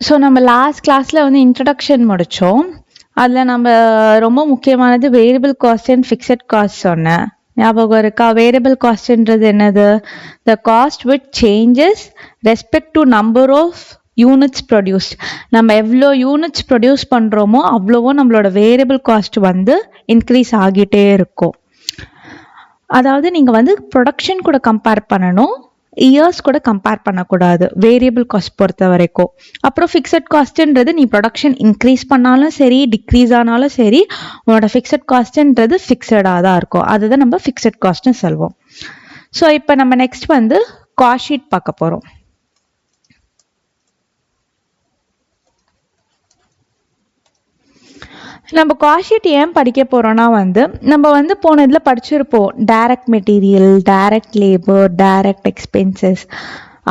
So நம்ம last கிளாஸில் வந்து இன்ட்ரடக்ஷன் முடித்தோம். அதில் நம்ம ரொம்ப முக்கியமானது variable cost and fixed cost சொன்னேன். ஞாபகம் இருக்கா? வேரியபிள் காஸ்ட்ன்றது என்னது? The cost which changes respect to number of units produced. நம்ம எவ்வளோ யூனிட்ஸ் ப்ரொடியூஸ் பண்ணுறோமோ அவ்வளவோ நம்மளோட வேரியபிள் காஸ்ட் வந்து இன்க்ரீஸ் ஆகிட்டே இருக்கும். அதாவது நீங்கள் வந்து ப்ரொடக்ஷன் கூட கம்பேர் பண்ணணும், இயர்ஸ் கூட கம்பேர் பண்ணக்கூடாது வேரியபிள் காஸ்ட் பொறுத்த வரைக்கும். அப்புறம் ஃபிக்ஸட் காஸ்ட்ன்றது நீ ப்ரொடக்ஷன் இன்க்ரீஸ் பண்ணாலும் சரி டிக்ரீஸ் ஆனாலும் சரி உன்னோட ஃபிக்ஸட் காஸ்ட்ன்றது ஃபிக்ஸடாக தான் இருக்கும். அதுதான் நம்ம ஃபிக்ஸட் காஸ்ட்னு சொல்வோம். ஸோ இப்போ நம்ம நெக்ஸ்ட் வந்து காஸ்ட் ஷீட் பார்க்க போகிறோம். நம்ம காஸ்ட் ஷீட் ஏன் படிக்க போகிறோன்னா வந்து நம்ம வந்து போன இதில் படிச்சிருப்போம் direct material, direct labour, direct expenses,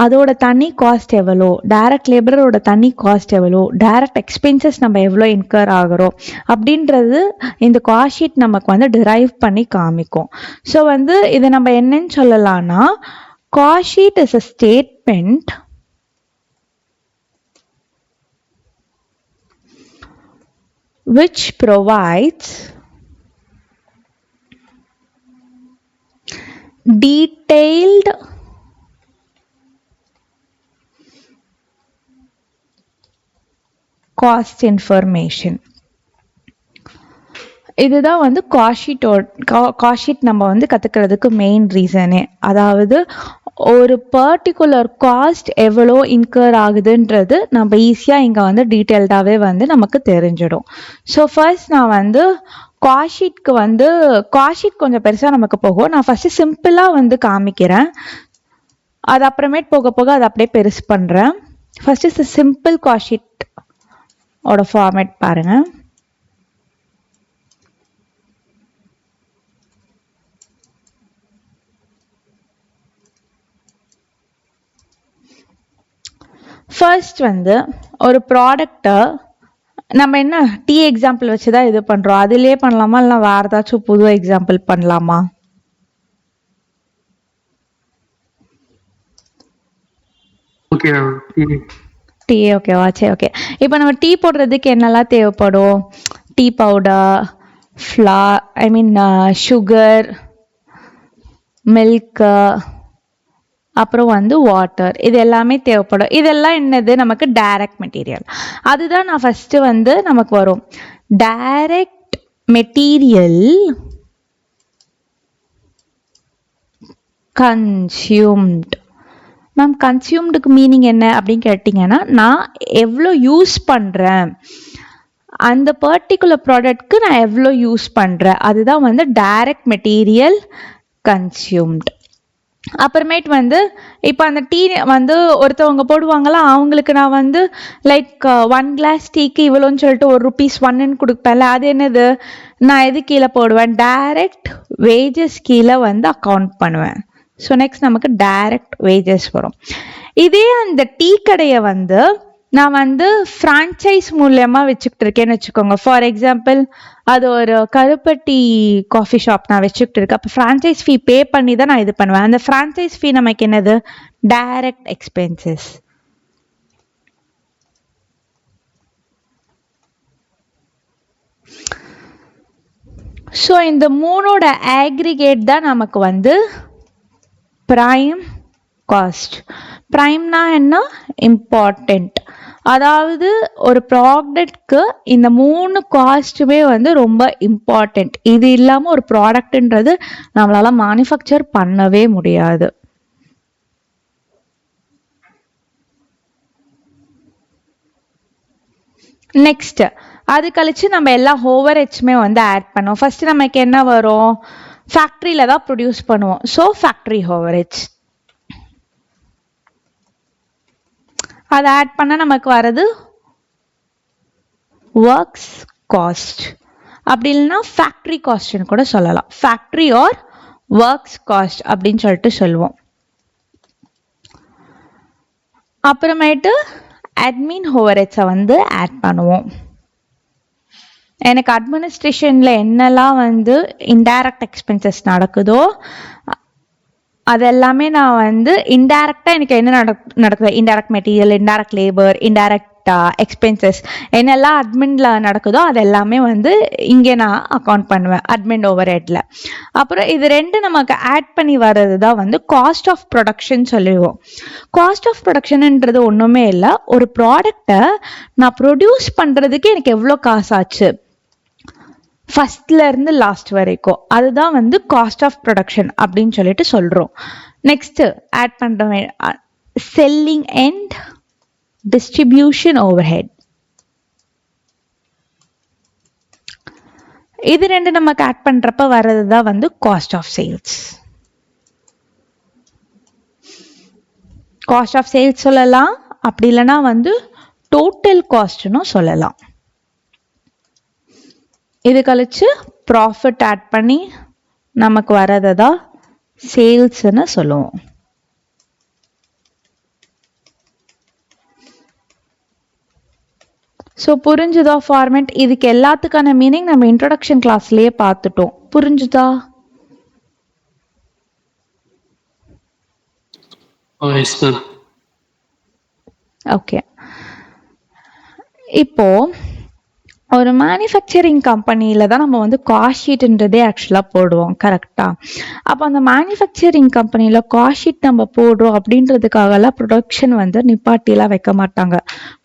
அதோட தனி காஸ்ட் எவ்வளோ, டைரக்ட் லேபரோட தனி காஸ்ட் எவ்வளோ, டைரக்ட் எக்ஸ்பென்சஸ் நம்ம எவ்வளோ இன்கர் ஆகிறோம் அப்படின்றது இந்த காஸ்ட் ஷீட் நமக்கு வந்து டிரைவ் பண்ணி காமிக்கும். ஸோ வந்து இதை நம்ம என்னன்னு சொல்லலாம்னா cost sheet is a statement which provides detailed cost information. இதுதான் வந்து காஸ்ட் ஷீட் நம்ம வந்து கற்றுக்கிறதுக்கு மெயின் ரீசனே. அதாவது ஒரு பர்டிகுலர் காஸ்ட் எவ்வளோ இன்கர் ஆகுதுன்றது நம்ம ஈஸியாக இங்கே வந்து டீட்டெயில்டாகவே வந்து நமக்கு தெரிஞ்சிடும். ஸோ ஃபர்ஸ்ட் நான் வந்து காஸ்ட் ஷீட் கொஞ்சம் பெருசாக நமக்கு போகும். நான் ஃபஸ்ட்டு சிம்பிளாக வந்து காமிக்கிறேன், அது அப்புறமேட் போக போக அதை அப்படியே பெருசு பண்ணுறேன். ஃபஸ்ட்டு சிம்பிள் காஸ்ட் ஷீட் ஓட ஃபார்மேட் பாருங்கள். ஃபர்ஸ்ட் வந்து ஒரு ப்ராடக்டை நம்ம என்ன டீ எக்ஸாம்பிள் வச்சு தான் இது பண்ணுறோம், அதிலே பண்ணலாமா இல்லை வேறு ஏதாச்சும் புது எக்ஸாம்பிள் பண்ணலாமா? டீ ஓகேவா? சரி ஓகே. இப்போ நம்ம டீ போடுறதுக்கு என்னெல்லாம் தேவைப்படும்? டீ பவுடர், சுகர், மில்க்கு, அப்புறம் வந்து வாட்டர், இது எல்லாமே தேவைப்படும். இதெல்லாம் என்னது? நமக்கு டைரக்ட் மெட்டீரியல். அதுதான் நான் ஃபர்ஸ்ட் வந்து நமக்கு வரும் டைரக்ட் மெட்டீரியல் கன்சியூம்ட். மேம் கன்சியூம்டுக்கு மீனிங் என்ன அப்படின்னு கேட்டிங்கன்னா நான் எவ்வளோ யூஸ் பண்ணுறேன், அந்த பர்டிகுலர் ப்ராடக்ட்க்கு நான் எவ்வளோ யூஸ் பண்ணுறேன், அதுதான் வந்து டைரக்ட் மெட்டீரியல் கன்சியூம்ட். அப்புறமேட் வந்து இப்போ அந்த டீ வந்து ஒருத்தவங்க போடுவாங்களா, அவங்களுக்கு நான் வந்து லைக் 1 கிளாஸ் டீக்கு இவ்வளோன்னு சொல்லிட்டு ₹1 கொடுப்பேன்ல, அது என்னது? நான் எது கீழே போடுவேன்? டைரக்ட் வேஜஸ் கீழே வந்து அக்கௌண்ட் பண்ணுவேன். ஸோ நெக்ஸ்ட் நமக்கு டைரக்ட் வேஜஸ் வரும். இதே அந்த டீ கடையை வந்து நான் வந்து ஃப்ரான்ச்சைஸ் மூலியமாக வச்சுக்கிட்டு இருக்கேன்னு வச்சுக்கோங்க. ஃபார் எக்ஸாம்பிள் அது ஒரு கருப்பட்டி காஃபி ஷாப் நான் வச்சுக்கிட்டு இருக்கேன். அப்போ ஃப்ரான்ச்சைஸ் ஃபீ பே பண்ணி தான் நான் இது பண்ணுவேன். அந்த ஃப்ரான்ச்சைஸ் ஃபீ நமக்கு என்னது? Direct expenses. ஸோ இந்த மூணோட ஆக்ரிகேட் தான் நமக்கு வந்து பிரைம் காஸ்ட். பிரைம்னா என்ன? இம்பார்ட்டன்ட். அதாவது ஒரு ப்ராடக்ட்க்கு இந்த 3 காஸ்ட்டுமே வந்து ரொம்ப இம்பார்ட்டன்ட். இது இல்லாமல் ஒரு ப்ராடக்ட்ன்றது நம்மளால மேனுஃபேக்சர் பண்ணவே முடியாது. நெக்ஸ்ட் அது கழிச்சு நம்ம எல்லா ஓவர்ஹெட்ஸுமே வந்து ஆட் பண்ணோம். ஃபர்ஸ்ட் நமக்கு என்ன வரும்? ஃபேக்ட்ரியில தான் ப்ரொடியூஸ் பண்ணுவோம். ஸோ ஃபேக்ட்ரி ஓவர்ஹெட்ஸ் அதை ஆட் பண்ண நமக்கு வர்றது ஒர்க்ஸ் காஸ்ட். அப்படி இல்லைன்னா ஃபேக்ட்ரி காஸ்ட்னு கூட சொல்லலாம். ஃபேக்ட்ரி ஆர் ஒர்க்ஸ் காஸ்ட் அப்படின்னு சொல்லிட்டு சொல்லுவோம். அப்புறமேட்டு அட்மின் ஓவர்ஹெட்ஸை வந்து ஆட் பண்ணுவோம். எனக்கு அட்மினிஸ்ட்ரேஷனில் என்னெல்லாம் வந்து இன்டைரக்ட் எக்ஸ்பென்சஸ் நடக்குதோ அதெல்லாமே நான் வந்து இன்டைரக்டாக எனக்கு என்ன நடக்குது? Indirect material, indirect labour, indirect direct expenses என்னெல்லாம் அட்மின்ல நடக்குதோ அது எல்லாமே வந்து இங்கே நான் அக்கௌண்ட் பண்ணுவேன் அட்மின் ஓவர் ஹெட்ல. அப்புறம் இது ரெண்டு நமக்கு ஆட் பண்ணி வர்றது தான் வந்து காஸ்ட் ஆஃப் ப்ரொடக்ஷன் சொல்லுவோம். காஸ்ட் ஆஃப் ப்ரொடக்ஷன்ன்றது ஒன்றுமே இல்லை, ஒரு ப்ராடக்டை நான் ப்ரொடியூஸ் பண்ணுறதுக்கு எனக்கு எவ்வளோ காசு ஆச்சு ஃபர்ஸ்ட்ல இருந்து லாஸ்ட் வரைக்கும், அதுதான் வந்து காஸ்ட் ஆஃப் ப்ரொடக்ஷன் அப்படின்னு சொல்லிட்டு சொல்றோம். நெக்ஸ்ட் ஆட் பண்ற செல்லிங் அண்ட் டிஸ்ட்ரிபியூஷன் ஓவர்ஹெட். இது ரெண்டு நமக்கு ஆட் பண்றப்ப வர்றது தான் வந்து cost of sales. Cost of sales சொல்லலாம், அப்படி இல்லைன்னா வந்து டோட்டல் காஸ்ட்னு சொல்லலாம். இது கழிச்சு ப்ராஃபிட் ஆட் பண்ணி நமக்கு வரதை தான் சேல்ஸ்ன்னு சொல்லுவோம். ஸோ புரிஞ்சுதா ஃபார்மேட்? இதுக்கு எல்லாத்துக்கான மீனிங் நம்ம இன்ட்ரோடக்ஷன் கிளாஸ்லயே பார்த்துட்டோம். புரிஞ்சுதா? ஓகே. இப்போ ஒரு மேனுஃபேக்சரிங் கம்பெனியில் தான் நம்ம வந்து காஸ்ட் ஷீட்ன்றதே ஆக்சுவலாக போடுவோம், கரெக்டாக? அப்போ அந்த மேனுஃபேக்சரிங் கம்பெனியில் காஸ்ட் ஷீட் நம்ம போடுறோம் அப்படின்றதுக்காகலாம் ப்ரொடக்ஷன் வந்து நிப்பாட்டிலாம் வைக்க மாட்டாங்க.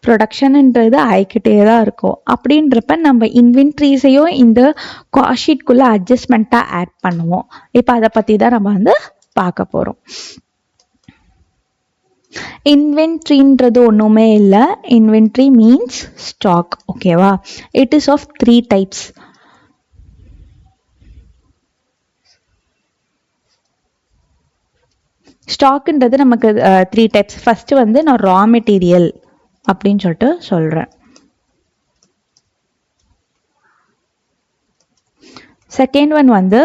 ப்ரொடக்ஷன்ன்றது ஆயிக்கிட்டே தான் இருக்கும். அப்படின்றப்ப நம்ம இன்வென்ட்ரிஸையும் இந்த காஸ்ட் ஷீட்குள்ளே அட்ஜஸ்ட்மெண்ட்டாக ஆட் பண்ணுவோம். இப்போ அதை பற்றி தான் நம்ம வந்து பார்க்க போகிறோம். இன்வென்ட்ரின்றது ஒன்றுமே இல்லை. Inventory means stock. ஓகேவா? It is of 3 types. ஸ்டாக்ன்றது நமக்கு 3 டைப்ஸ். ஃபர்ஸ்ட் வந்து நான் ரா மெட்டீரியல் அப்படின்னு சொல்லிட்டு சொல்றேன். செகண்ட் ஒன் வந்து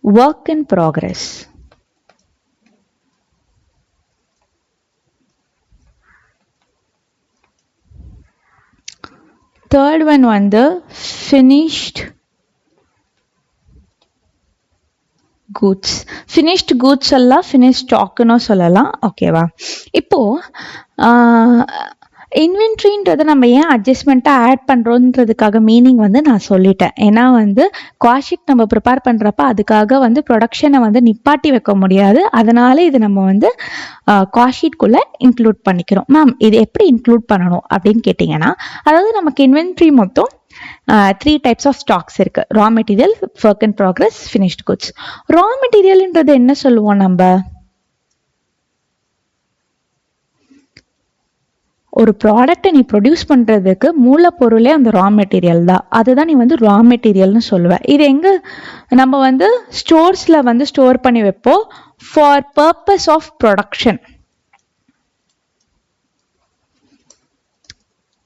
work in progress. Third one வந்து finished goods. finished goods எல்லாம் finished stockனு சொல்லலாம். ஓகேவா? இப்போ இன்வென்ட்ரின்றதை நம்ம ஏன் அட்ஜஸ்ட்மெண்ட்டாக ஆட் பண்ணுறோன்றதுக்காக மீனிங் வந்து நான் சொல்லிட்டேன். ஏன்னா வந்து காஸ்ட் ஷீட் நம்ம ப்ரிப்பேர் பண்ணுறப்ப அதுக்காக வந்து ப்ரொடக்ஷனை வந்து நிப்பாட்டி வைக்க முடியாது. அதனால இது நம்ம வந்து காஸ்ட் ஷீட்குள்ளே இன்க்ளூட் பண்ணிக்கிறோம். மேம் இது எப்படி இன்க்ளூட் பண்ணணும் அப்படின்னு கேட்டிங்கன்னா, அதாவது நமக்கு இன்வென்ட்ரி மொத்தம் 3 டைப்ஸ் ஆஃப் ஸ்டாக்ஸ் இருக்கு. Raw material, work in progress, finished goods. Raw மெட்டீரியல்ன்றது என்ன சொல்லுவோம் நம்ம? ஒரு ப்ராடக்டை நீ ப்ரொடியூஸ் பண்ணுறதுக்கு மூலப்பொருளே அந்த ரா மெட்டீரியல் தான். அதுதான் நீ வந்து ரா மெட்டீரியல்னு சொல்லுவேன். இது எங்கே நம்ம வந்து ஸ்டோர்ஸில் வந்து ஸ்டோர் பண்ணி வைப்போம் ஃபார் பர்பஸ் ஆஃப் ப்ரொடக்ஷன்.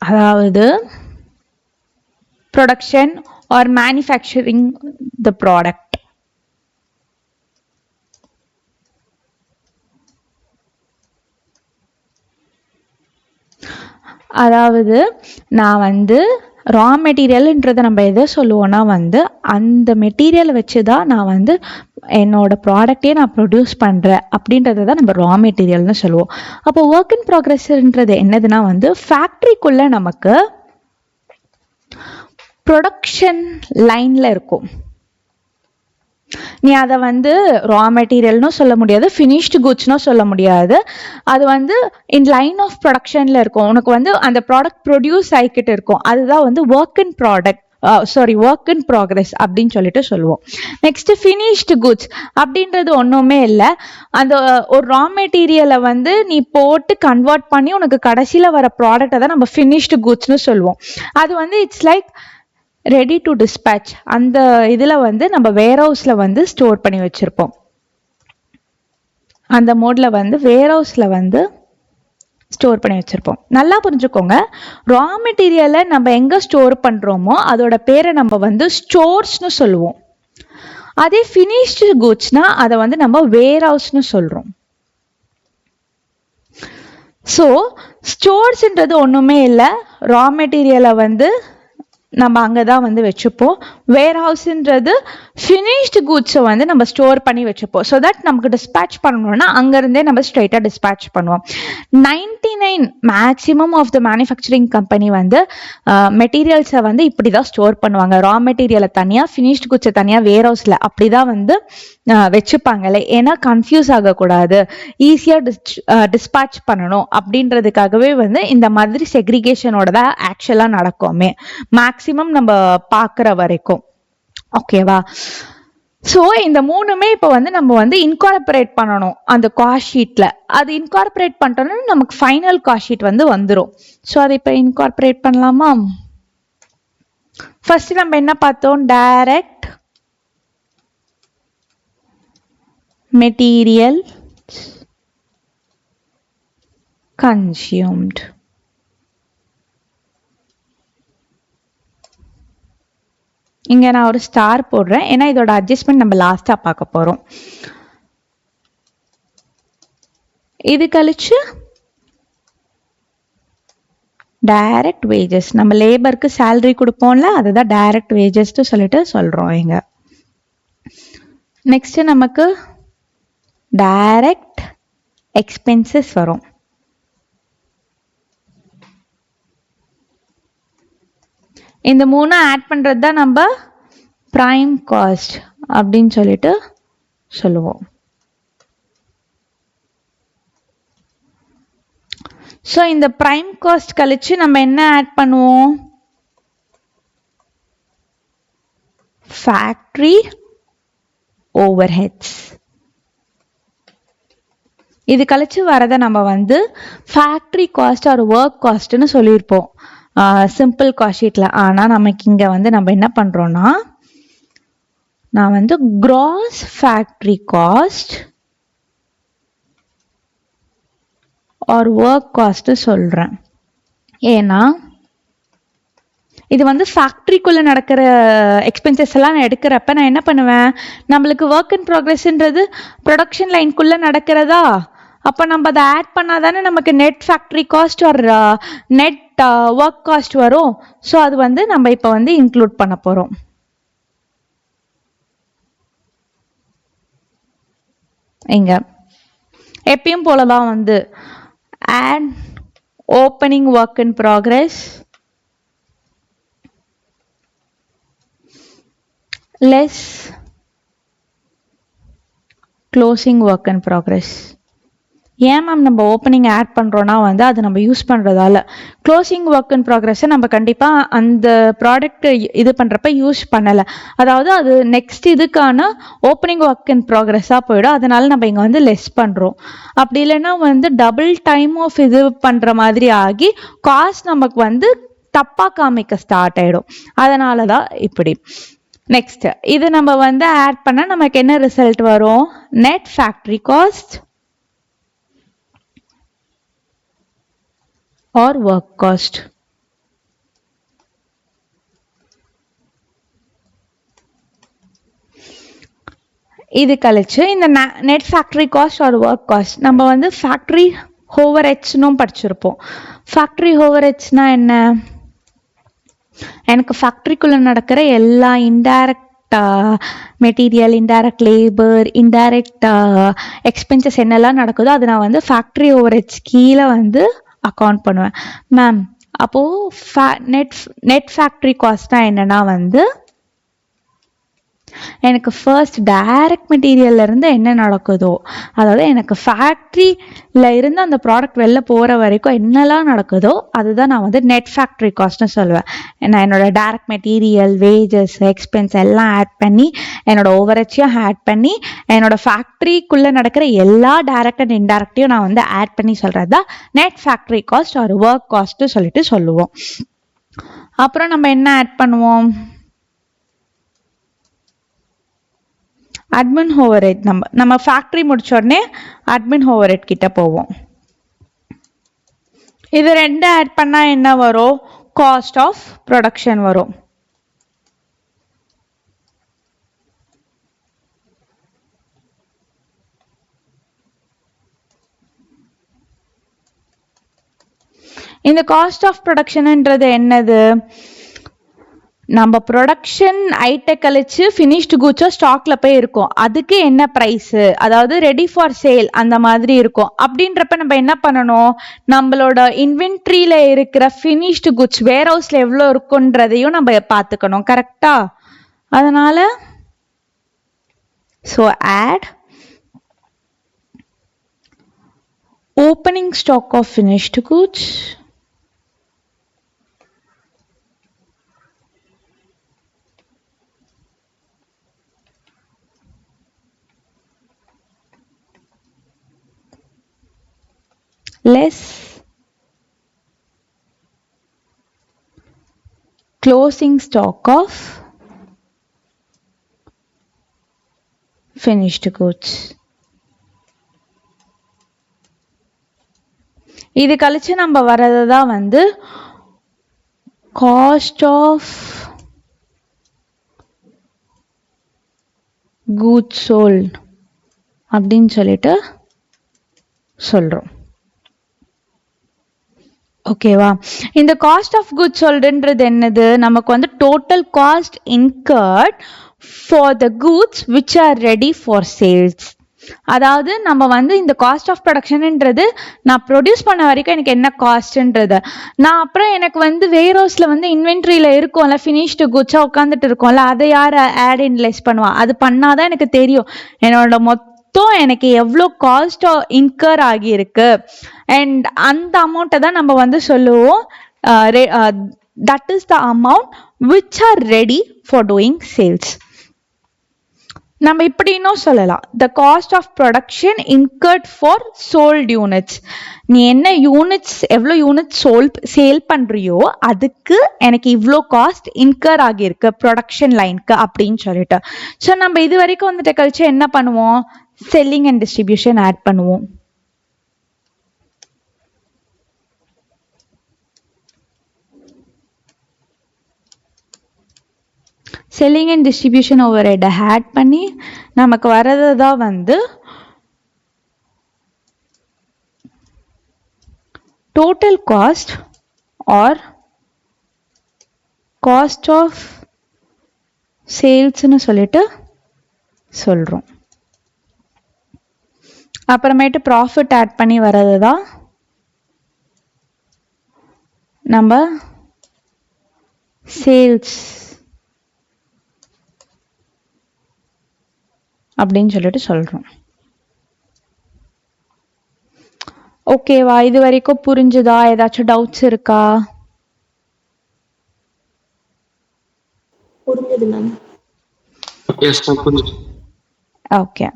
அதாவது production R manufacturing the product. அதாவது நான் வந்து ரா மெட்டீரியல்ன்றதை நம்ம எதை சொல்லுவோம்னா வந்து அந்த மெட்டீரியலை வச்சு தான் நான் வந்து என்னோட ப்ராடக்டே நான் ப்ரொடியூஸ் பண்ணுறேன் அப்படின்றத தான் நம்ம ரா மெட்டீரியல்னு சொல்லுவோம். அப்போ ஒர்க் இன் ப்ராக்ரஸ்ன்றது என்னதுன்னா வந்து ஃபேக்ட்ரிக்குள்ளே நமக்கு ப்ரொடக்ஷன் லைனில் இருக்கும். நீ அதை வந்து ரா மெட்டீரியல்னு சொல்ல முடியாது, ஃபினிஷ்டு குட்ஸ்னு சொல்ல முடியாது. அது வந்து இன் லைன் ஆஃப் ப்ரொடக்ஷன்ல இருக்கும். உனக்கு வந்து அந்த ப்ராடக்ட் ப்ரொடியூஸ் ஆகிக்கிட்டு இருக்கும். அதுதான் வந்து work in work in progress அப்படின்னு சொல்லிட்டு சொல்லுவோம். நெக்ஸ்ட் ஃபினிஷ்டு குட்ஸ் அப்படின்றது ஒன்றுமே இல்லை. அந்த ஒரு ரா மெட்டீரியலை வந்து நீ போட்டு கன்வெர்ட் பண்ணி உனக்கு கடைசியில் வர ப்ராடக்டை தான் நம்ம ஃபினிஷ்டு குட்ஸ்னு சொல்லுவோம். அது வந்து it's like ready to dispatch. அந்த இதில் வந்து நம்ம வேர்ஹவுஸில் வந்து ஸ்டோர் பண்ணி வச்சுருப்போம். அந்த மோடில் வந்து வேர்ஹவுஸில் வந்து ஸ்டோர் பண்ணி வச்சுருப்போம். நல்லா புரிஞ்சுக்கோங்க, ரா மெட்டீரியலை நம்ம எங்கே ஸ்டோர் பண்ணுறோமோ அதோட பேரை நம்ம வந்து ஸ்டோர்ஸ்னு சொல்லுவோம். அதே ஃபினிஷ்டு குட்ஸ்னா அதை வந்து நம்ம வேர்ஹவுஸ்னு சொல்கிறோம். ஸோ ஸ்டோர்ஸ்ன்றது ஒன்றுமே இல்லை, ரா மெட்டீரியலை வந்து நம்ம அங்கே தான் வந்து வச்சுப்போம். வேர்ஹவுஸ்ன்றது ஃபினிஷ்டு கூட்ஸை வந்து நம்ம ஸ்டோர் பண்ணி வச்சுப்போம். ஸோ தட் நமக்கு டிஸ்பேட்ச் பண்ணணும்னா அங்கேருந்தே நம்ம ஸ்ட்ரைட்டாக டிஸ்பேட்ச் பண்ணுவோம். 99 maximum of the manufacturing company வந்து மெட்டீரியல்ஸை வந்து இப்படி தான் ஸ்டோர் பண்ணுவாங்க. ரா மெட்டீரியலை தனியாக, ஃபினிஷ்டு கூட்ஸை தனியாக வேர்ஹவுஸில் அப்படி தான் வந்து வச்சுப்பாங்களே. ஏன்னா கன்ஃபியூஸ் ஆகக்கூடாது, ஈஸியாக டிஸ்பேட்ச் பண்ணணும் அப்படின்றதுக்காகவே வந்து இந்த மாதிரி செக்ரிகேஷனோட தான் ஆக்சுவலாக நடக்குமே மேக்ஸிமம் நம்ம பார்க்குற வரைக்கும். ஓகேவா? ஸோ இந்த மூணுமே இப்போ வந்து நம்ம வந்து இன்கார்பரேட் பண்ணணும் அந்த காஸ்ட் ஷீட்ல. அது இன்கார்பரேட் பண்ணிட்டோம்னா நமக்கு ஃபைனல் காஸ்ட் ஷீட் வந்து வந்துடும். ஸோ அதை இப்போ இன்கார்பரேட் பண்ணலாமா? ஃபர்ஸ்ட் நம்ம என்ன பார்த்தோம்? Direct material consumed. இங்க நான் ஒரு ஸ்டார் போடுறேன், ஏன்னா இதோட அட்ஜஸ்ட்மெண்ட் நம்ம லாஸ்டா பார்க்க போறோம். இது கழிச்சு டைரக்ட் வேஜஸ், நம்ம லேபருக்கு சேலரி கொடுப்போம்ல, அதுதான் டைரக்ட் வேஜஸ் சொல்லிட்டு சொல்றோம் இங்க. நெக்ஸ்ட் நமக்கு டைரக்ட் எக்ஸ்பென்சஸ் வரும். இந்த மூணு ஆட் பண்றது தான் நம்ம பிரைம் காஸ்ட் அப்படின்னு சொல்லிட்டு சொல்லுவோம். ஸோ இந்த பிரைம் காஸ்ட் கழிச்சு நம்ம என்ன ஆட் பண்ணுவோம்? Factory overheads. இது கழிச்சு வரதை நம்ம வந்து ஃபேக்டரி காஸ்ட் ஆர் ஒர்க் காஸ்ட்னு சொல்லியிருப்போம் சிம்பிள் காஸ்ட் ஷீட்ல. ஆனா நமக்கு இங்க வந்து நம்ம என்ன பண்றோம்னா, நான் வந்து gross factory cost or work cost சொல்றேன். ஏன்னா இது வந்து ஃபேக்டரிக்குள்ள நடக்கிற எக்ஸ்பென்சஸ் எல்லாம் நான் எடுக்கிறப்ப நான் என்ன பண்ணுவேன், நம்மளுக்கு ஒர்க் இன் ப்ராக்ரஸ்ன்றது ப்ரொடக்ஷன் லைனுக்குள்ள நடக்கிறதா, அப்போ நம்ம அதை ஆட் பண்ணாதானே நமக்கு net factory cost or net work cost வரும். ஸோ அது வந்து நம்ம இப்போ வந்து இன்க்ளூட் பண்ண போறோம். இங்க எப்பயும் போலதான் வந்து add opening work in progress less closing work in progress. ஏன் மேம் நம்ம ஓப்பனிங் ஆட் பண்ணுறோன்னா வந்து அது நம்ம யூஸ் பண்ணுறதால க்ளோசிங் ஒர்க் இன் ப்ராக்ரஸை நம்ம கண்டிப்பாக அந்த ப்ராடக்ட் இது பண்ணுறப்ப யூஸ் பண்ணலை. அதாவது அது நெக்ஸ்ட் இதுக்கான ஓப்பனிங் ஒர்க் இன் ப்ராக்ரஸாக போயிடும். அதனால நம்ம இங்கே வந்து லெஸ் பண்ணுறோம். அப்படி இல்லைன்னா வந்து டபுள் டைம் ஆஃப் இது பண்ணுற மாதிரி ஆகி காஸ்ட் நமக்கு வந்து தப்பாக காமிக்க ஸ்டார்ட் ஆகிடும். அதனால தான் இப்படி. நெக்ஸ்ட் இது நம்ம வந்து ஆட் பண்ணால் நமக்கு என்ன ரிசல்ட் வரும்? Net factory cost or work cost. இது கழிச்சு இந்த net factory cost or work cost நம்ம வந்து ஃபேக்டரி ஓவர்ஹெட்ஸ்னும் படிச்சிருப்போம். ஃபேக்டரி ஓவர்ஹெட்ஸ்னா என்ன? எனக்கு ஃபேக்டரிக்குள்ள நடக்கிற எல்லா indirect material, indirect labour, indirect expenses என்னெல்லாம் நடக்குதோ அது நான் வந்து ஃபேக்டரி ஓவர்ஹெட்ஸ் கீழே வந்து அக்கௌண்ட் பண்ணுவேன். மேம் அப்போ நெட் ஃபேக்டரி காஸ்ட்னா என்னன்னா வந்து எனக்கு ஃபர்ஸ்ட் டைரக்ட் மெட்டீரியல்ல இருந்து என்ன நடக்குதோ, அதாவது எனக்கு ஃபேக்டரியில இருந்து அந்த ப்ராடக்ட் வெளில போற வரைக்கும் என்னெல்லாம் நடக்குதோ அதுதான் நான் வந்து நெட் ஃபேக்டரி காஸ்ட்னு சொல்லுவேன். நான் என்னோட டைரக்ட் மெட்டீரியல், வேஜஸ், எக்ஸ்பென்ஸ் எல்லாம் ஆட் பண்ணி, என்னோட ஓவர்ஹெட்ஸையும் ஆட் பண்ணி, என்னோட ஃபேக்டரிக்குள்ள நடக்கிற எல்லா டைரக்ட் அண்ட் இன்டைரக்டையும் நான் வந்து ஆட் பண்ணி சொல்றது தான் net factory cost or work cost சொல்லிட்டு சொல்லுவோம். அப்புறம் நம்ம என்ன ஆட் பண்ணுவோம்? Admin overhead. நம்ம ஃபேக்டரி முடிச்ச உடனே அட்மின் ஓவர்ஹெட் கிட்ட போவோம். இது ரெண்டு ஆட் பண்ணா என்ன வரும்? காஸ்ட் ஆஃப் ப்ரொடக்ஷன் வரும். இந்த காஸ்ட் ஆஃப் ப்ரொடக்ஷன்ன்றது என்னது? நம்ம ப்ரொடக்ஷன் ஐட்ட கழிச்சு ஃபினிஷ்டு கூட்ஸோ ஸ்டாக்ல போய் இருக்கும், அதுக்கு என்ன ப்ரைஸ், அதாவது ரெடி ஃபார் சேல் அந்த மாதிரி இருக்கும். அப்படின்றப்ப நம்ம என்ன பண்ணணும், நம்மளோட இன்வென்ட்ரியில இருக்கிற ஃபினிஷ்டு குட்ஸ் வேர் ஹவுஸ்ல எவ்வளோ இருக்குன்றதையும் நம்ம பார்த்துக்கணும். கரெக்டா? அதனால so add opening stock of finished goods less closing stock of finished goods. இது கழிச்சு நம்ம வரது தான் வந்து காஸ்ட் ஆஃப் goods sold அப்படின்னு சொல்லிட்டு சொல்றோம். ஓகேவா? இந்த காஸ்ட் ஆஃப் குட்ஸ் சோல்டுன்றது என்னது, நமக்கு வந்து total cost incurred for the goods which are ready for sales. அதாவது நம்ம வந்து இந்த காஸ்ட் ஆஃப் ப்ரொடக்ஷன்ன்றது நான் ப்ரொடியூஸ் பண்ண வரைக்கும் எனக்கு என்ன காஸ்ட்ன்றது, நான் அப்புறம் எனக்கு வந்து வேர் ஹவுஸ்ல வந்து இன்வென்ட்ரியில இருக்கும்ல ஃபினிஷ்டு குட்ஸா உட்காந்துட்டு இருக்கோம்ல, அதை யார் ஆட் இன் லெஸ் பண்ணுவா, அது பண்ணாதான் எனக்கு தெரியும் என்னோட மொத்தம் எனக்கு எவ்வளோ காஸ்ட் இன்கர் ஆகியிருக்கு. அண்ட் அந்த அமௌண்ட்டை தான் நம்ம வந்து சொல்லுவோம் that is the amount which are ready for doing sales. நம்ம இப்படி இன்னும் சொல்லலாம், the cost of production incurred for sold units. நீ என்ன யூனிட்ஸ் எவ்வளோ யூனிட்ஸ் சேல் பண்ணுறியோ அதுக்கு எனக்கு இவ்வளோ காஸ்ட் இன்கர் ஆகியிருக்கு ப்ரொடக்ஷன் லைனுக்கு அப்படின்னு சொல்லிட்டு. ஸோ நம்ம இது வரைக்கும் வந்துட்டு கழிச்சு என்ன பண்ணுவோம், செல்லிங் அண்ட் டிஸ்ட்ரிபியூஷன் ஆட் பண்ணுவோம். Selling and distribution overhead add பண்ணி நமக்கு வரது தான் வந்து total cost or cost of சேல்ஸ்னு சொல்லிட்டு சொல்றோம். அப்புறமேட்டு ப்ராஃபிட் ஆட் பண்ணி வரது தான் நம்ம சேல்ஸ் அப்படின்னு சொல்லிட்டு சொல்றோம். ஓகேவா? இது வரைக்கும் புரிஞ்சுதா? ஏதாச்சும் டவுட்ஸ் இருக்கா? புரிஞ்சது மேம். ஓகே.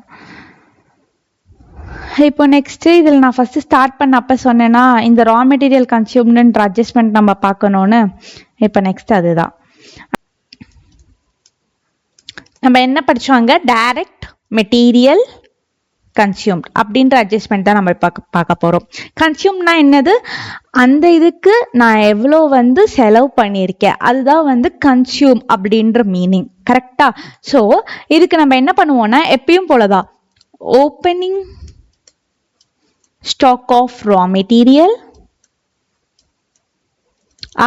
இப்போ நெக்ஸ்ட் இதில் நான் ஃபர்ஸ்ட் ஸ்டார்ட் பண்ண அப்போ சொன்னேன்னா இந்த ரா மெட்டீரியல் கன்சியூம்டுன்ற அட்ஜஸ்ட்மெண்ட் நம்ம பார்க்கணும்னு. இப்போ நெக்ஸ்ட் அதுதான் நம்ம என்ன படிச்சோங்க, டைரக்ட் மெட்டீரியல் கன்சியூம்ட் அப்படின்ற அட்ஜஸ்ட்மெண்ட் தான் நம்ம பார்க்க போறோம். கன்சியூம்னா என்னது, அந்த இதுக்கு நான் எவ்வளோ வந்து செலவு பண்ணியிருக்கேன் அதுதான் வந்து கன்சியூம் அப்படின்ற மீனிங். கரெக்டா? ஸோ இதுக்கு நம்ம என்ன பண்ணுவோம்னா எப்பயும் போலதான் opening stock of raw material,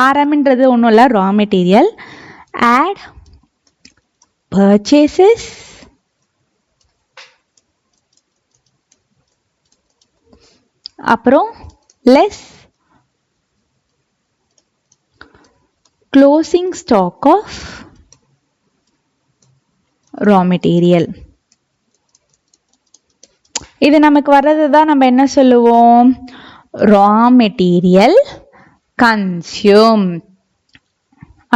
ஆர்எம்ன்றது ஒன்றும் இல்லை ரா மெட்டீரியல், ஆட் purchases அப்புறம் less closing stock of raw material. இது நமக்கு வர்றது தான் நம்ம என்ன சொல்லுவோம், ரா மெட்டீரியல் கன்சியூம்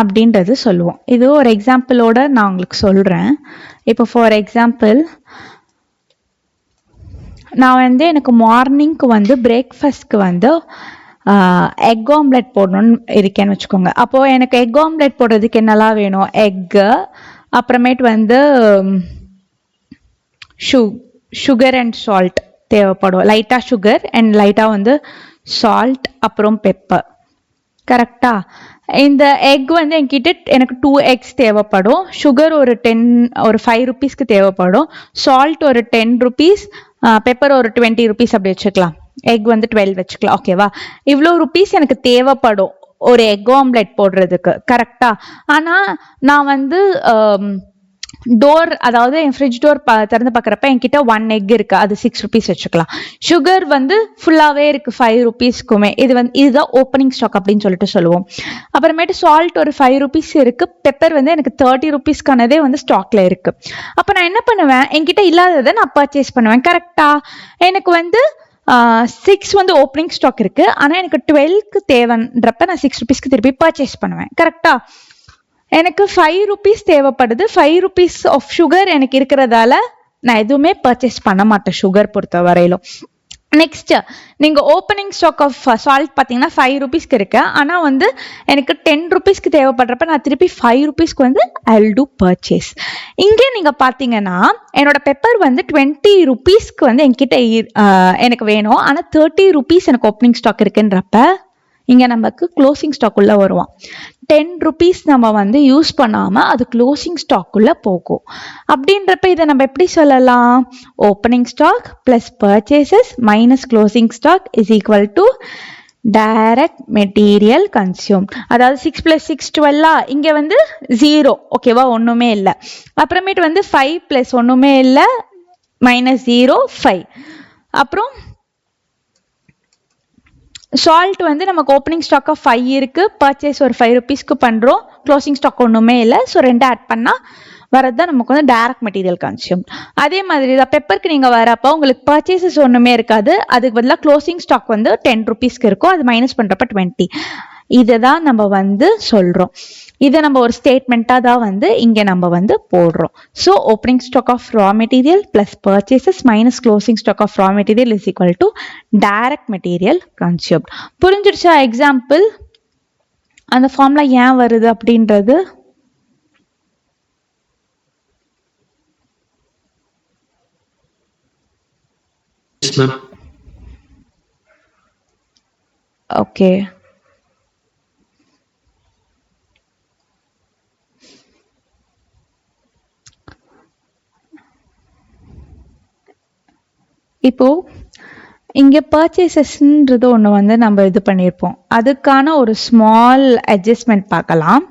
அப்படின்றது சொல்லுவோம். இது ஒரு எக்ஸாம்பிளோட நான் உங்களுக்கு சொல்றேன். இப்போ ஃபார் எக்ஸாம்பிள் நான் வந்து எனக்கு மார்னிங்க்கு வந்து பிரேக்ஃபாஸ்ட்க்கு வந்து எக் ஆம்லெட் போடணும்னு இருக்கேன்னு வச்சுக்கோங்க. அப்போது எனக்கு எக் ஆம்லெட் போடுறதுக்கு என்னெல்லாம் வேணும், எக்கு, அப்புறமேட்டு வந்து சுகர் அண்ட் சால்ட் தேவைப்படும், லைட்டாக சுகர் அண்ட் லைட்டாக வந்து சால்ட் அப்புறம் பெப்பர். கரெக்டா? இந்த எக் வந்து என்கிட்ட எனக்கு 2 eggs தேவைப்படும், சுகர் ஒரு 5 rupeesக்கு தேவைப்படும், சால்ட் ஒரு 10 rupees, பெப்பர் ஒரு 20 rupees அப்படி வச்சுக்கலாம், எக் வந்து 12 வச்சுக்கலாம். ஓகேவா? இவ்வளோ ருபீஸ் எனக்கு தேவைப்படும் ஒரு எக் ஆம்லெட் போடுறதுக்கு, கரெக்டா? ஆனா நான் வந்து டோர், அதாவது என் ஃப்ரிட்ஜ் டோர் திறந்து பார்க்குறப்ப என்கிட்ட 1 egg இருக்கு, அது 6 rupees வச்சுக்கலாம். சுகர் வந்து ஃபுல்லாகவே இருக்கு 5 rupeesக்குமே. இதுதான் ஓப்பனிங் ஸ்டாக் அப்படின்னு சொல்லிட்டு சொல்லுவோம். அப்புறமேட்டு சால்ட் ஒரு 5 rupees இருக்கு. பெப்பர் வந்து எனக்கு 30 rupeesக்கானதே வந்து ஸ்டாக்ல இருக்கு. அப்போ நான் என்ன பண்ணுவேன், என்கிட்ட இல்லாததை நான் பர்ச்சேஸ் பண்ணுவேன், கரெக்டா? எனக்கு வந்து 6 வந்து ஓப்பனிங் ஸ்டாக் இருக்கு, ஆனால் எனக்கு 12க்கு தேவைன்றப்ப நான் 6 rupeesக்கு திருப்பி பர்ச்சேஸ் பண்ணுவேன், கரெக்டா? எனக்கு 5 rupees தேவைப்படுது, 5 rupees ஆஃப் சுகர் எனக்கு இருக்கிறதால நான் எதுவுமே பர்ச்சேஸ் பண்ண மாட்டேன் சுகர் பொறுத்த வரையிலும். நெக்ஸ்ட், நீங்க ஓப்பனிங் ஸ்டாக் ஆஃப் சால்ட் பார்த்தீங்கன்னா 5 rupeesக்கு இருக்கு, ஆனால் வந்து எனக்கு 10 rupeesக்கு தேவைப்படுறப்ப நான் திருப்பி 5 rupeesக்கு வந்து ஐ வில் டூ பர்ச்சேஸ். இங்கே நீங்க பார்த்தீங்கன்னா என்னோட பெப்பர் வந்து 20 rupeesக்கு வந்து என்கிட்ட எனக்கு வேணும், ஆனால் 30 rupees எனக்கு ஓப்பனிங் ஸ்டாக் இருக்குன்றப்ப இங்க நமக்கு க்ளோசிங் ஸ்டாக் உள்ள வருவோம். 10 rupees நம்ம வந்து யூஸ் பண்ணாம அது க்ளோசிங் ஸ்டாக் உள்ள போகும். அப்படின்றப்ப இதை நம்ம எப்படி சொல்லலாம்? Opening stock plus purchases minus closing stock is equal to direct material consume. அதாவது 6 + 6 12, இங்க வந்து 0, ஓகேவா? ஒண்ணுமே இல்லை. அப்புறமேட்டு வந்து 5 + ஒண்ணுமே இல்லை, -0 5. அப்புறம் சால்ட் வந்து நமக்கு ஓப்பனிங் ஸ்டாக் ஆஃப் 5 இருக்கு, பர்ச்சேஸ் ஒரு 5 rupeesக்கு பண்றோம், க்ளோசிங் ஸ்டாக் ஒண்ணுமே இல்லை, ஸோ 2 ஆட் பண்ணா வரதுதான் நமக்கு வந்து டைரக்ட் மெட்டீரியல் கன்சியூம். அதே மாதிரி தான் பெப்பருக்கு நீங்க வரப்போ உங்களுக்கு பர்ச்சேசஸ் ஒண்ணுமே இருக்காது, அதுக்கு பதிலாக க்ளோசிங் ஸ்டாக் வந்து 10 rupeesக்கு இருக்கும், அது மைனஸ் பண்றப்ப 20. இதுதான் நம்ம வந்து சொல்றோம். இதை நம்ம ஒரு ஸ்டேட்மெண்டா தான் வந்து இங்க நம்ம வந்து போடுறோம். So opening stock of raw material plus purchases minus closing stock of raw material is equal to direct material consumed. புரிஞ்சிருச்சா? எக்ஸாம்பிள் அந்த ஃபார்முலா ஏன் வருது அப்படின்றது. ஓகே, இப்போ இங்க பர்ச்சேசஸ்ன்றது ஒன்று வந்து நம்ம இது பண்ணியிருப்போம், அதுக்கான ஒரு ஸ்மால் அட்ஜஸ்ட்மெண்ட் பார்க்கலாம்.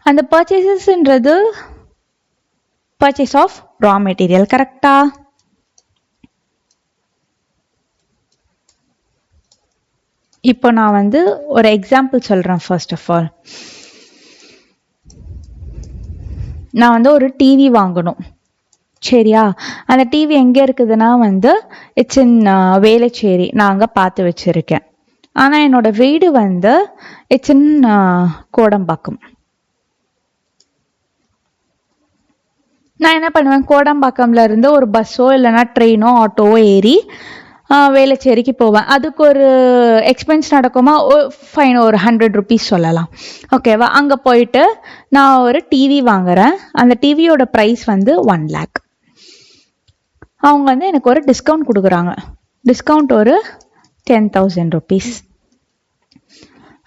அந்த பர்ச்சேசஸ்ன்றது பர்ச்சேஸ் ஆஃப் ரா மெட்டீரியல், கரெக்டா? இப்போ நான் வந்து ஒரு எக்ஸாம்பிள் சொல்றேன். ஃபர்ஸ்ட் ஆஃப் ஆல் நான் வந்து ஒரு டிவி வாங்கணும், சரியா? அந்த டிவி எங்க இருக்குதுன்னா வந்து இட்ஸ் இன் வேளச்சேரி, நான் அங்க பார்த்து வச்சிருக்கேன். ஆனா என்னோட வீடு வந்து இட்ஸ் இன் கோடம்பாக்கம். நான் என்ன பண்ணுவேன், கோடம்பாக்கம்ல இருந்து ஒரு பஸ்ஸோ இல்லைன்னா ட்ரெயினோ ஆட்டோவோ ஏறி வேளச்சேரிக்கு போவேன். அதுக்கு ஒரு எக்ஸ்பென்ஸ் நடக்குமா, ஃபைன் ஒரு 100 rupees சொல்லலாம், ஓகேவா? அங்கே போயிட்டு நான் ஒரு டிவி வாங்குறேன். அந்த டிவியோட ப்ரைஸ் வந்து 1 lakh. அவங்க வந்து எனக்கு ஒரு டிஸ்கவுண்ட் கொடுக்குறாங்க, டிஸ்கவுண்ட் ஒரு 10,000 rupees.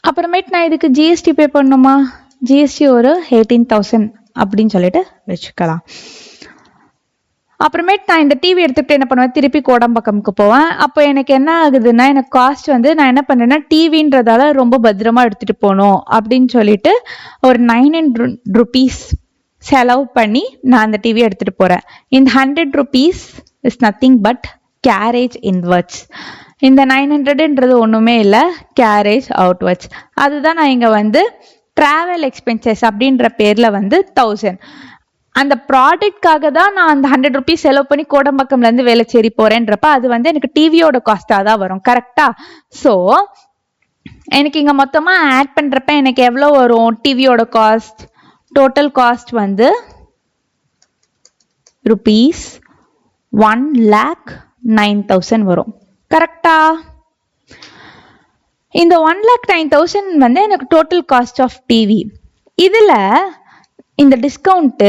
அப்புறமேட்டு நான் இதுக்கு ஜிஎஸ்டி பே பண்ணணுமா? ஜிஎஸ்டி ஒரு 18,000 அப்படின்னு சொல்லிட்டு வச்சுக்கலாம். அப்புறமேட்டு நான் இந்த டிவி எடுத்துக்கிட்டு என்ன பண்ணுவேன், திருப்பி கோடம்பாக்கம்க்கு போவேன். அப்போ எனக்கு என்ன ஆகுதுன்னா, எனக்கு காஸ்ட் வந்து நான் என்ன பண்ணேன்னா டிவின்றதால ரொம்ப பத்திரமா எடுத்துட்டு போகணும் அப்படின்னு சொல்லிட்டு ஒரு 900 rupees செலவு பண்ணி நான் அந்த டிவி எடுத்துட்டு போறேன். இந்த 100 rupees is nothing but carriage inwards. இந்த 900ன்றது ஒண்ணுமே இல்லை, கேரேஜ் அவுட்வர்ட்ஸ். அதுதான் நான் இங்க வந்து டிராவல் எக்ஸ்பென்சஸ் அப்படின்ற பேர்ல வந்து 1000. அந்த ப்ராடக்ட்காக தான் நான் அந்த 100 rupees செலவு பண்ணி கோடம்பாக்கம்ல இருந்து வேளச்சேரி போறேன்றப்ப அது வந்து எனக்கு டிவியோட காஸ்டா தான் வரும், கரெக்டா? ஸோ எனக்கு இங்க மொத்தமா ஆட் பண்றப்ப எனக்கு எவ்வளவு வரும்? டிவியோட காஸ்ட், டோட்டல் காஸ்ட் வந்து rupees 1,09,000 வரும், கரெக்டா? இந்த 1,09,000 வந்து எனக்கு டோட்டல் காஸ்ட் ஆஃப் டிவி. இதுல இந்த டிஸ்கவுண்ட்,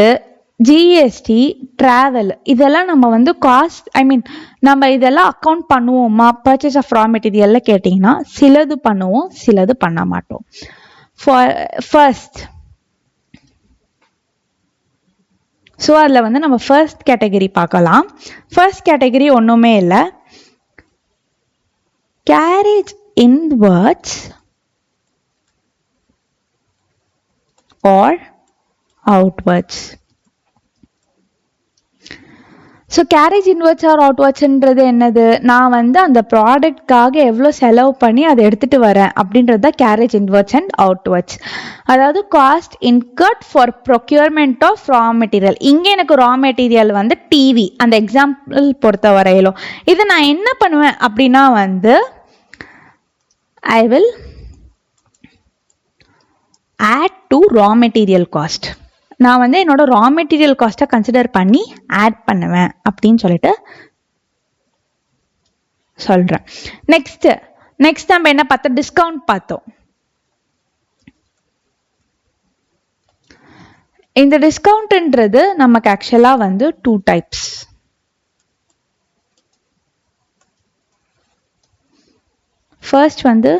ஜிஎஸ்டி, டிராவல் இதெல்லாம் நம்ம வந்து காஸ்ட், ஐ மீன் நம்ம இதெல்லாம் அக்கௌண்ட் பண்ணுவோமா பர்ச்சேஸ் ஆஃப் ரா மெட்டீரியல்ல கேட்டிங்கன்னா சிலது பண்ணுவோம், சிலது பண்ண மாட்டோம். ஃபர்ஸ்ட், ஸோ அதில் வந்து நம்ம ஃபர்ஸ்ட் கேட்டகரி பார்க்கலாம். ஃபர்ஸ்ட் கேட்டகரி ஒன்றுமே இல்லை, carriage carriage inwards or outwards. So carriage inwards or அவுட்வர்ட்ஸ்ன்றது என்னது? நான் வந்து அந்த ப்ராடக்ட்காக எவ்வளோ செலவு பண்ணி அதை எடுத்துகிட்டு வரேன் அப்படின்றது தான் கேரேஜ் இன்வெர்ட்ஸ் அண்ட் அவுட்வர்ட்ஸ். அதாவது cost incurred for procurement of raw material. இங்கே எனக்கு ரா மெட்டீரியல் வந்து டிவி, அந்த எக்ஸாம்பிள் பொறுத்த வரையிலும் இதை நான் என்ன பண்ணுவேன் அப்படின்னா வந்து I will add to raw material cost. நான் வந்து என்னோட ரா மெட்டீரியல் காஸ்ட்டை கன்சிடர் பண்ணி ஆட் பண்ணுவேன் அப்படின்னு சொல்லிட்டு சொல்றேன். நெக்ஸ்ட் நம்ம என்ன பார்த்தோம்? டிஸ்கவுண்ட் பார்த்தோம். இந்த டிஸ்கவுண்ட்ன்றது நமக்கு ஆக்சுவலா வந்து 2 டைப்ஸ். ஃபர்ஸ்ட் வந்து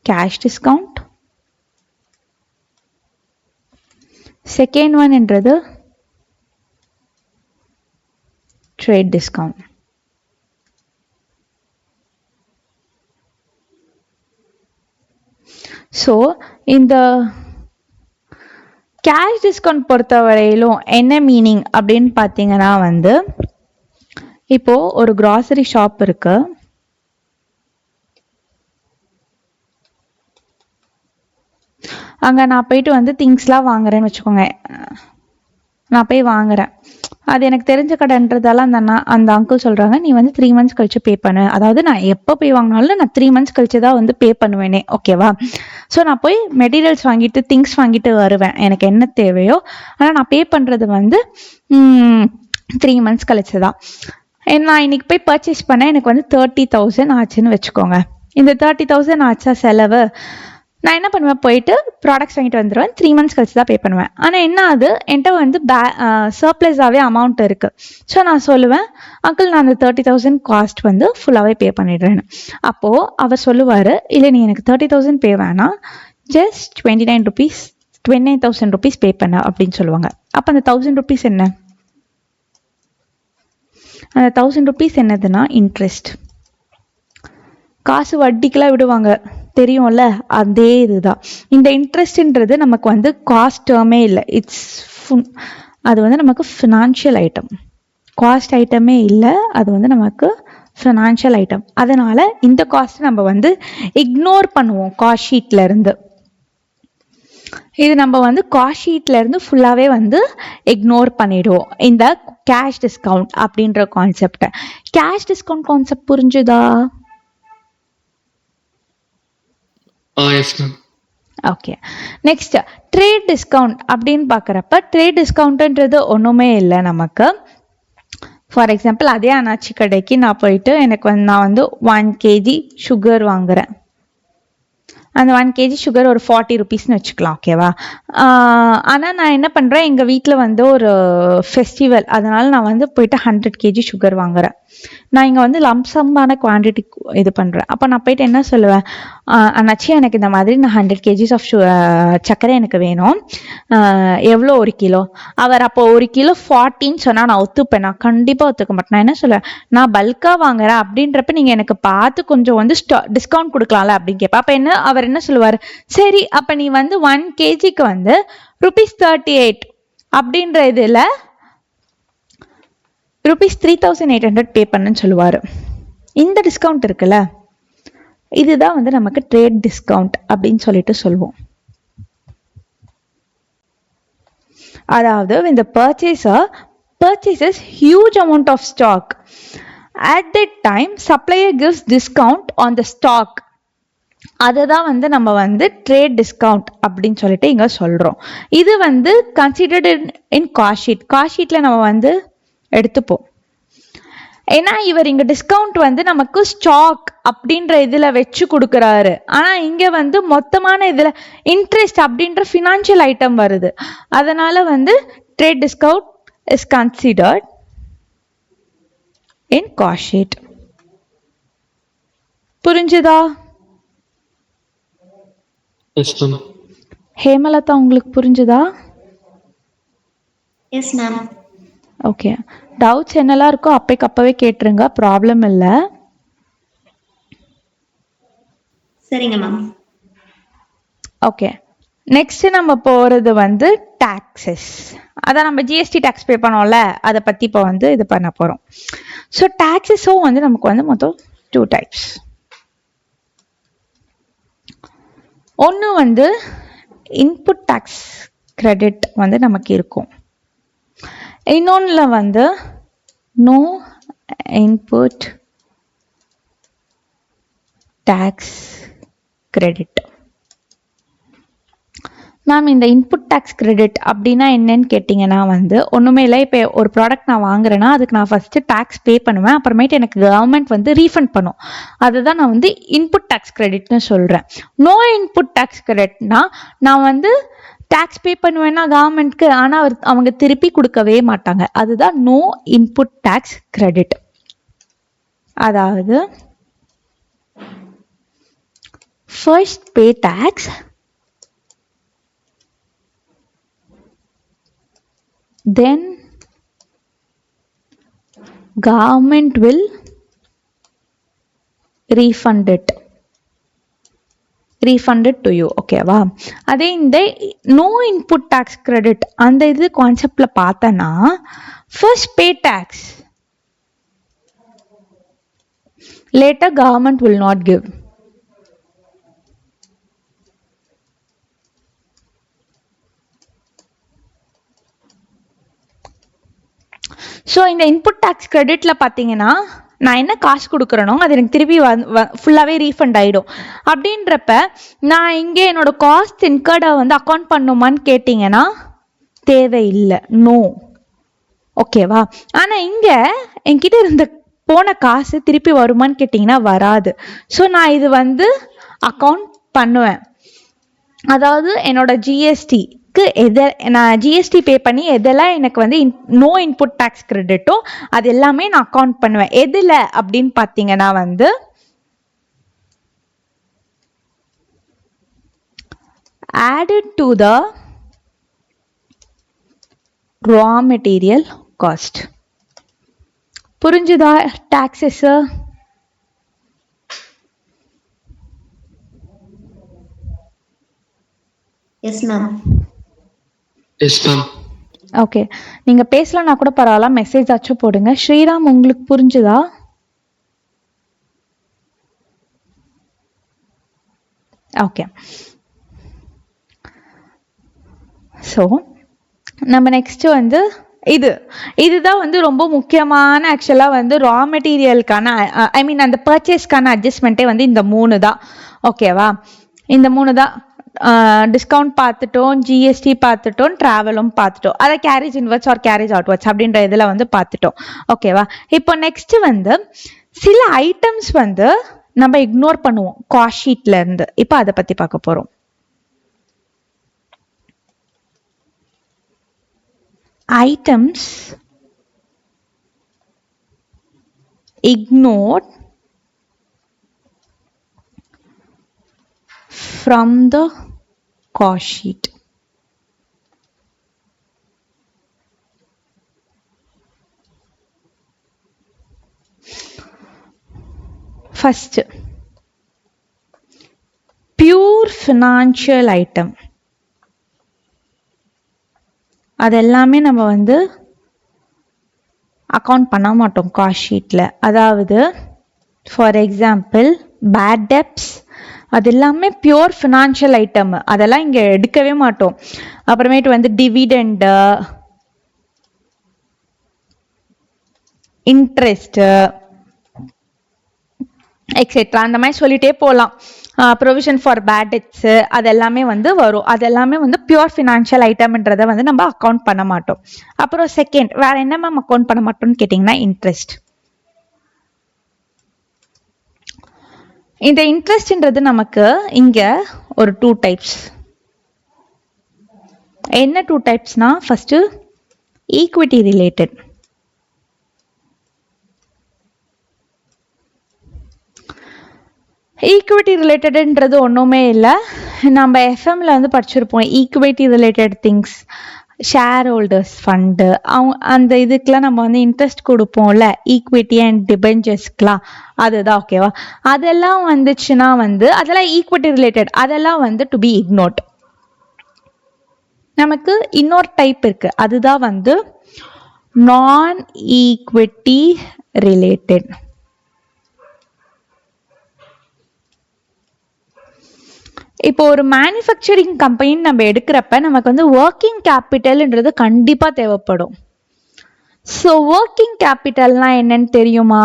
கேஷ் டிஸ்கவுண்ட். செகண்ட் ஒன் என்றது ட்ரேட் டிஸ்கவுண்ட். ஸோ இந்த கேஷ் டிஸ்கவுண்ட் பொறுத்தவரையிலும் என்ன மீனிங் அப்படின்னு பார்த்தீங்கன்னா வந்து இப்போ ஒரு கிராசரி ஷாப் இருக்கு. அங்கே நான் போயிட்டு வந்து திங்ஸ்லாம் வாங்குறேன்னு வச்சுக்கோங்க. நான் போய் வாங்குறேன், அது எனக்கு தெரிஞ்ச கடைன்றதால அந்த அங்கிள் சொல்கிறாங்க நீ வந்து 3 months கழிச்சு பே பண்ணு. அதாவது நான் எப்போ போய் வாங்கினாலும் நான் 3 months கழிச்சு தான் வந்து பே பண்ணுவேனே, ஓகேவா? ஸோ நான் போய் மெட்டீரியல்ஸ் வாங்கிட்டு திங்ஸ் வாங்கிட்டு வருவேன் எனக்கு என்ன தேவையோ. ஆனால் நான் பே பண்ணுறது வந்து 3 months கழிச்சு தான். நான் இன்னைக்கு போய் பர்ச்சேஸ் பண்ணேன், எனக்கு வந்து 30,000 ஆச்சுன்னு வச்சுக்கோங்க. இந்த 30,000 ஆச்சா செலவு, நான் என்ன பண்ணுவேன், போயிட்டு ப்ராடக்ட்ஸ் வாங்கிட்டு வந்துடுவேன். 3 months கழிச்சு தான் பே பண்ணுவேன். ஆனால் என்ன அது என்கிட்ட வந்து சர்ப்ளஸாகவே அமௌண்ட் இருக்குது. ஸோ நான் சொல்லுவேன் அங்கிள் நான் அந்த 30,000 காஸ்ட் வந்து ஃபுல்லாகவே பே பண்ணிடுறேன்னு. அப்போது அவர் சொல்லுவார் இல்லை நீ எனக்கு 30,000 பே வேணாம், ஜஸ்ட் 29,000 rupees பே பண்ண அப்படின்னு சொல்லுவாங்க. அப்போ அந்த 1,000 rupees என்ன? அந்த 1,000 rupees என்னதுன்னா இன்ட்ரெஸ்ட். காசு வட்டிக்கெல்லாம் விடுவாங்க தெரியும்ல, அதே இதுதான். இந்த இன்ட்ரெஸ்ட்ன்றது நமக்கு வந்து காஸ்ட் டேர்மே இல்லை, அது வந்து நமக்கு ஃபினான்ஷியல் ஐட்டம். காஸ்ட் ஐட்டமே இல்லை, அது வந்து நமக்கு ஃபினான்ஷியல் ஐட்டம். அதனால இந்த காஸ்ட் நம்ம வந்து இக்னோர் பண்ணுவோம் காஸ்ட் ஷீட்ல இருந்து. இது நம்ம வந்து காஸ்ட் ஷீட்ல இருந்து ஃபுல்லாவே வந்து இக்னோர் பண்ணிடுவோம் இந்த கேஷ் டிஸ்கவுண்ட் அப்படின்ற கான்செப்ட். கேஷ் டிஸ்கவுண்ட் கான்செப்ட் புரிஞ்சுதா? Yes ma'am. Okay, next trade discount அப்படின்னு பார்க்குறப்ப ட்ரேட் டிஸ்கவுண்ட்ன்றது ஒன்றுமே இல்லை நமக்கு. ஃபார் எக்ஸாம்பிள் அதே அண்ணாச்சி கடைக்கு நான் போயிட்டு நான் வந்து 1 kg சுகர் வாங்குறேன். அந்த 1 kg சுகர் ஒரு 40 rupeesன்னு வச்சுக்கலாம், ஓகேவா? ஆனால் நான் என்ன பண்ணுறேன், எங்கள் வீட்டில் வந்து ஒரு ஃபெஸ்டிவல், அதனால் நான் வந்து போயிட்டு 100 kg சுகர் வாங்குறேன். நான் இங்கே வந்து லம்சம்பான குவான்டிட்டி இது பண்ணுறேன். அப்போ நான் போயிட்டு என்ன சொல்லுவேன், அண்ணாச்சி எனக்கு இந்த மாதிரி நான் 100 kgs ஆஃப் சர்க்கரை எனக்கு வேணும், எவ்வளோ 1 கிலோ? அவர் அப்போ 1 கிலோ 40ன்னு சொன்னால் நான் ஒத்துப்பேன்? நான் கண்டிப்பாக ஒத்துக்க மாட்டேன். நான் என்ன சொல்லுவேன், நான் பல்காக வாங்குறேன் அப்படின்றப்ப நீங்கள் எனக்கு பார்த்து கொஞ்சம் வந்து டிஸ்கவுண்ட் கொடுக்கலாம்ல அப்படின்னு கேட்பேன். அப்போ அவர் என்ன சொல்லுவார், சரி அப்போ நீ வந்து 1 kgக்கு வந்து ₹38 அப்படின்ற இதில் ₹3,800 பே பண்ணுன்னு சொல்லுவார். இந்த டிஸ்கவுண்ட் இருக்குல்ல, இதுதான் வந்து நமக்கு ட்ரேட் டிஸ்கவுண்ட் அப்படின்னு சொல்லிட்டு சொல்லுவோம். அதாவது when the purchaser purchases huge amount of stock, at that time supplier gives discount on the stock. அதுதான் வந்து நம்ம வந்து ட்ரேட் டிஸ்கவுண்ட் அப்படின்னு சொல்லிட்டு இங்க சொல்றோம். இது வந்து considered in cost sheet. Cost ஷீட்ல நம்ம வந்து எடுத்துப்போம். ஏன்னா இவர் இங்க டிஸ்கவுண்ட் வந்து நமக்கு ஸ்டாக் அப்படின்ற இதுல வச்சு கொடுக்குறாரு. ஆனா இங்க வந்து மொத்தமான இதுல இன்ட்ரெஸ்ட் அப்படின்ற ஃபினான்ஷியல் ஐட்டம் வருது. அதனால வந்து trade discount is considered in cost sheet. புரிஞ்சுதா? ஹேமலதா உங்களுக்கு புரிஞ்சுதா? Yes ma'am. ஓகே, டவுட்ஸ் என்னெல்லாம் இருக்கோ அப்பவே கேட்டுருங்க, ப்ராப்ளம் இல்லை. சரிங்க மேம். ஓகே, நெக்ஸ்ட் நம்ம போறது வந்து டாக்ஸஸ். அதான் நம்ம ஜிஎஸ்டி டாக்ஸ் பே பண்ணோம்ல, அதை பத்தி இப்போ வந்து இது பண்ண போறோம். ஸோ டாக்ஸஸும் வந்து நமக்கு வந்து மொத்தம் 2 டைப்ஸ். ஒன்று வந்து இன்புட் டாக்ஸ் கிரெடிட் வந்து நமக்கு இருக்கும். இன்னொன்னுல வந்து no input tax credit. Ma'am, இந்த இன்புட் டாக்ஸ் கிரெடிட் அப்படின்னா என்னன்னு கேட்டிங்கன்னா வந்து ஒன்றுமே இல்லை. இப்போ ஒரு ப்ராடக்ட் நான் வாங்குறேன்னா அதுக்கு நான் ஃபஸ்ட்டு டேக்ஸ் பே பண்ணுவேன், அப்புறமேட்டு எனக்கு கவர்மெண்ட் வந்து ரீஃபண்ட் பண்ணும். அதுதான் நான் வந்து இன்புட் டாக்ஸ் கிரெடிட்னு சொல்கிறேன். நோ இன்புட் டாக்ஸ் கிரெடிட்னா நான் வந்து டேக்ஸ் பே பண்ணுவேன்னா கவர்மெண்ட்க்கு, ஆனால் அவங்க திருப்பி கொடுக்கவே மாட்டாங்க. அதுதான் நோ இன்புட் டாக்ஸ் கிரெடிட். அதாவது first pay tax, then government will refund it to you. ஓகேவா? அதே இந்த நோ இன்புட் டாக்ஸ் கிரெடிட் அந்த இது கான்செப்ட்ல பார்த்தனா first pay tax, later government will not give. So இந்த இன்புட் டாக்ஸ் கிரெடிட்ல பார்த்தீங்கன்னா நான் என்ன காசு கொடுக்குறேனோ அது எனக்கு திருப்பி ஃபுல்லாகவே ரீஃபண்ட் ஆகிடும். அப்படின்றப்ப நான் இங்கே என்னோட காஸ்ட் இன்கர்டை வந்து அக்கௌண்ட் பண்ணுமான்னு கேட்டிங்கன்னா தேவையில்லை, நோ. ஓகேவா? ஆனால் இங்கே என்கிட்ட இருந்த போன காசு திருப்பி வருமான்னு கேட்டிங்கன்னா வராது. ஸோ நான் இது வந்து அக்கௌண்ட் பண்ணுவேன். அதாவது என்னோட ஜிஎஸ்டி நான் ஜிஎஸ்டி பே பண்ணி எதெல்லாம் எனக்கு வந்து நோ இன்புட் டாக்ஸ் கிரெடிட்டோ அது எல்லாமே நான் அக்கௌண்ட் பண்ணுவேன். எதுல அப்படின்னு பார்த்தீங்கன்னா வந்து added to the raw material cost. புரிஞ்சுதா taxes? Yes ma'am. Yes ma'am. Okay, நீங்க பேசலன்னா கூட பரவாயில்ல, மெசேஜ் ஆச்சும் போடுங்க. ஸ்ரீராம், உங்களுக்கு புரிஞ்சுதா? ஓகே, ஸோ நம்ம நெக்ஸ்ட் வந்து இதுதான் வந்து ரொம்ப முக்கியமான ஆக்சுவலாக வந்து ரா மெட்டீரியலுக்கான ஐ மீன் அந்த பர்ச்சேஸ்க்கான அட்ஜஸ்ட்மெண்ட்டே வந்து இந்த 3 தான். ஓகேவா? இந்த 3 தான். டிஸ்கவுண்ட் பார்த்துட்டோம், ஜிஎஸ்டி பார்த்துட்டோம், ட்ராவலும் பார்த்துட்டோம். அதை carriage inwards or carriage outwards அப்படின்ற இதில் வந்து பார்த்துட்டோம். ஓகேவா? இப்போ நெக்ஸ்ட் வந்து சில ஐட்டம்ஸ் வந்து நம்ம இக்னோர் பண்ணுவோம் காஸ்ட் ஷீட்ல இருந்து. இப்போ அதை பற்றி பார்க்க போகிறோம். Items ignored from the cost sheet. First, pure financial item. அதெல்லாமே நம்ம வந்து அக்கௌண்ட் பண்ண மாட்டோம் காஸ்ட் ஷீட்ல. அதாவது ஃபார் எக்ஸாம்பிள் பேட் டெப்ஸ், அது எல்லாமே பியூர் ஃபினான்ஷியல் ஐட்டம், அதெல்லாம் இங்கே எடுக்கவே மாட்டோம். அப்புறமேட்டு வந்து டிவிடெண்டு, இன்ட்ரெஸ்ட்டு எக்ஸெட்ரா அந்த மாதிரி சொல்லிட்டே போகலாம். ப்ரொவிஷன் ஃபார் பேட் டெப்ஸு அதெல்லாமே வந்து வரும். அதெல்லாமே வந்து பியூர் ஃபினான்ஷியல் ஐட்டம்ன்றதை வந்து நம்ம அக்கௌண்ட் பண்ண மாட்டோம். அப்புறம் செகண்ட், வேற என்ன மேம் அக்கௌண்ட் பண்ண மாட்டோம்னு கேட்டிங்கன்னா இன்ட்ரெஸ்ட். இந்த இன்ட்ரெஸ்ட்ன்றது நமக்கு இங்க ஒரு 2 டைப்ஸ். என்ன 2 டைப்ஸ்னா, ஃபர்ஸ்ட் ஈக்விட்டி ரிலேட்டட். ஈக்விட்டி ரிலேட்டட்ன்றது ஒன்றுமே இல்லை, நம்ம எஃப்எம்ல வந்து படிச்சிருப்போம் equity related things. Share holders fund அந்த இதுக்கெலாம் நம்ம வந்து இன்ட்ரெஸ்ட் கொடுப்போம்ல, ஈக்விட்டி அண்ட் டிபெஞ்சர்ஸ்க்குலாம், அதுதான் ஓகேவா. அதெல்லாம் வந்துச்சுன்னா வந்து அதெல்லாம் ஈக்விட்டி ரிலேட்டட், அதெல்லாம் வந்து டு பி இக்னோர்ட். நமக்கு இன்னொரு டைப் இருக்கு, அதுதான் வந்து நான் ஈக்விட்டி ரிலேட்டட். இப்போ ஒரு மேனுஃபேக்சரிங் கம்பெனி நம்ம எடுக்கிறப்ப நமக்கு வந்து ஒர்க்கிங் கேபிட்டல்ன்றது கண்டிப்பா தேவைப்படும். ஸோ ஒர்க்கிங் கேபிட்டல்னா என்னன்னு தெரியுமா?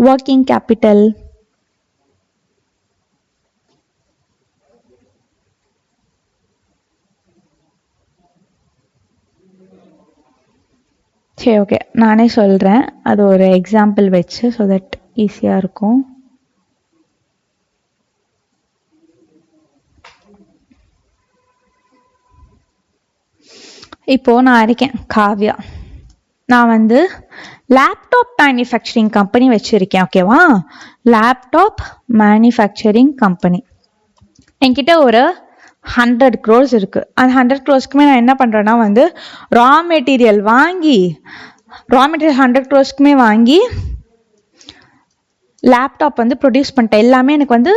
ஒர்க்கிங் கேபிட்டல் சரி, ஓகே, நானே சொல்றேன். அது ஒரு எக்ஸாம்பிள் வச்சு, ஸோ தட் ஈஸியா இருக்கும். இப்போ நான் இருக்கேன் காவ்யா, நான் வந்து லேப்டாப் மேனுஃபேக்சரிங் கம்பெனி வச்சிருக்கேன், ஓகேவா. லேப்டாப் மேனுஃபேக்சரிங் கம்பெனி என்கிட்ட ஒரு 100 crores இருக்கு. அந்த 100 crores நான் என்ன பண்றேன்னா வந்து ரா மெட்டீரியல் 100 crores வாங்கி லேப்டாப் வந்து ப்ரொடியூஸ் பண்ணிட்டேன். எல்லாமே எனக்கு வந்து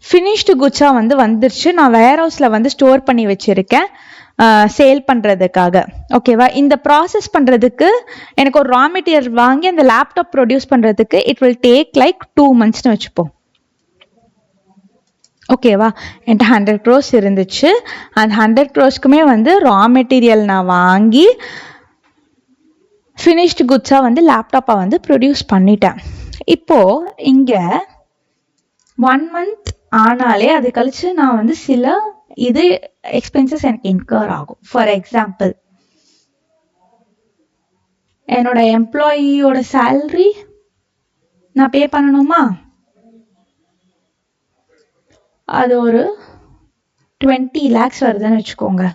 ஃபினிஷ்டு குட்ஸா வந்து வந்துருச்சு. நான் வேர் ஹவுஸ்ல வந்து ஸ்டோர் பண்ணி வச்சிருக்கேன் சேல் பண்றதுக்காக, ஓகேவா. இந்த ப்ராசஸ் பண்றதுக்கு எனக்கு ஒரு ரா மெட்டீரியல் வாங்கி அந்த லேப்டாப் ப்ரொடியூஸ் பண்றதுக்கு இட் வில் டேக் லைக் 2 monthsனு வச்சுப்போம், ஓகேவா. என்கிட்ட 100 crores இருந்துச்சு. அந்த 100 crores வந்து ரா மெட்டீரியல் நான் வாங்கி ஃபினிஷ்டு குட்ஸா வந்து லேப்டாப்பை வந்து ப்ரொடியூஸ் பண்ணிட்டேன். இப்போ இங்க 1 month ஆனாலே அது கழிச்சு நான் வந்து சில இது எக்ஸ்பென்சஸ் எனக்கு இன்கர் ஆகும். ஃபார் எக்ஸாம்பிள், என்னோட எம்ப்ளாயியோட சேலரி நான் பே பண்ணணுமா, அது ஒரு 20 lakhs வருதுன்னு வச்சுக்கோங்க.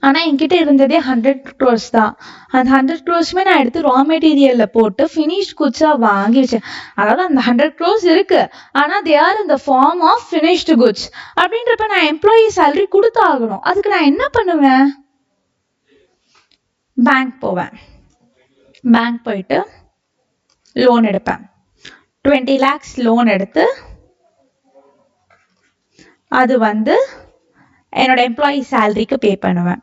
ஆனா என்கிட்ட இருந்ததே 100 crores தான். அந்த 100 crores நான் எடுத்து ரா மெட்டீரியல்ல போட்டு ஃபினிஷ் குட்ஸா வாங்கி வச்சேன். அதாவது அந்த 100 crores இருக்கு, ஆனா they are in the form of finished goods. அப்படின்றப்ப நான் எம்ப்ளாயி சேலரி கொடுத்து ஆகணும். அதுக்கு நான் என்ன பண்ணுவேன்? பேங்க் போவேன். பேங்க் போயிட்டு லோன் எடுப்பேன். 20 lakhs லோன் எடுத்து அது வந்து என்னோட எம்ப்ளாயி சேலரிக்கு பே பண்ணுவேன்.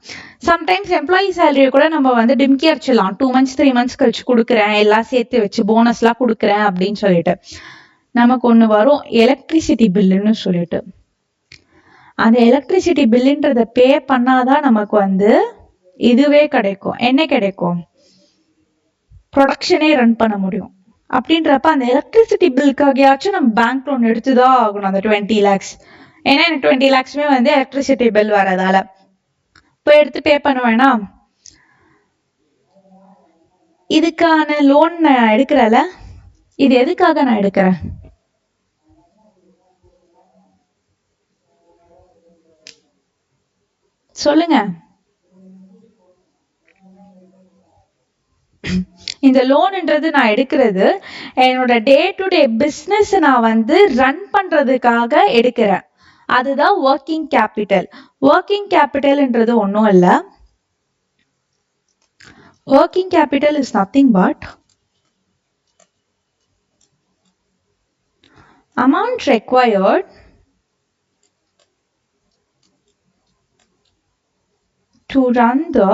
சம்டைம்ஸ் எம்ப்ளாயி சேலரியை கூட நம்ம வந்து டிம்கி அடிச்சிடலாம். 2 months 3 months கழிச்சு கொடுக்குறேன், எல்லாம் சேர்த்து வச்சு போனஸ்லாம் கொடுக்குறேன் அப்படின்னு சொல்லிட்டு. நமக்கு ஒன்று வரும், எலக்ட்ரிசிட்டி பில்லுன்னு சொல்லிட்டு. அந்த எலக்ட்ரிசிட்டி பில்லுன்றத பே பண்ணாதான் நமக்கு வந்து இதுவே கிடைக்கும். என்ன கிடைக்கும்? ப்ரொடக்ஷனே ரன் பண்ண முடியும். அப்படின்றப்ப அந்த எலக்ட்ரிசிட்டி பில்லுக்காகியாச்சும் நம்ம பேங்க் லோன் எடுத்துதான் ஆகணும், அந்த 20 lakhs. ஏன்னா எனக்கு 20 lakhs வந்து எலக்ட்ரிசிட்டி பில் வரதால போய் எடுத்து பே பண்ணுவேனா. இதுக்கான லோன் நான் எடுக்கிறல, இது எதுக்காக நான் எடுக்கிறேன்? சொல்லுங்க. இந்த லோன்ன்றது நான் எடுக்கிறது என்னோட டே டு டே பிஸ்னஸ் நான் வந்து ரன் பண்றதுக்காக எடுக்கிறேன். அதுதான் ஒர்க்கிங் கேபிட்டல். ஒர்க்கிங் கேபிட்டல்ன்றது ஒன்றும் இல்லை. Working capital is nothing but amount required to run the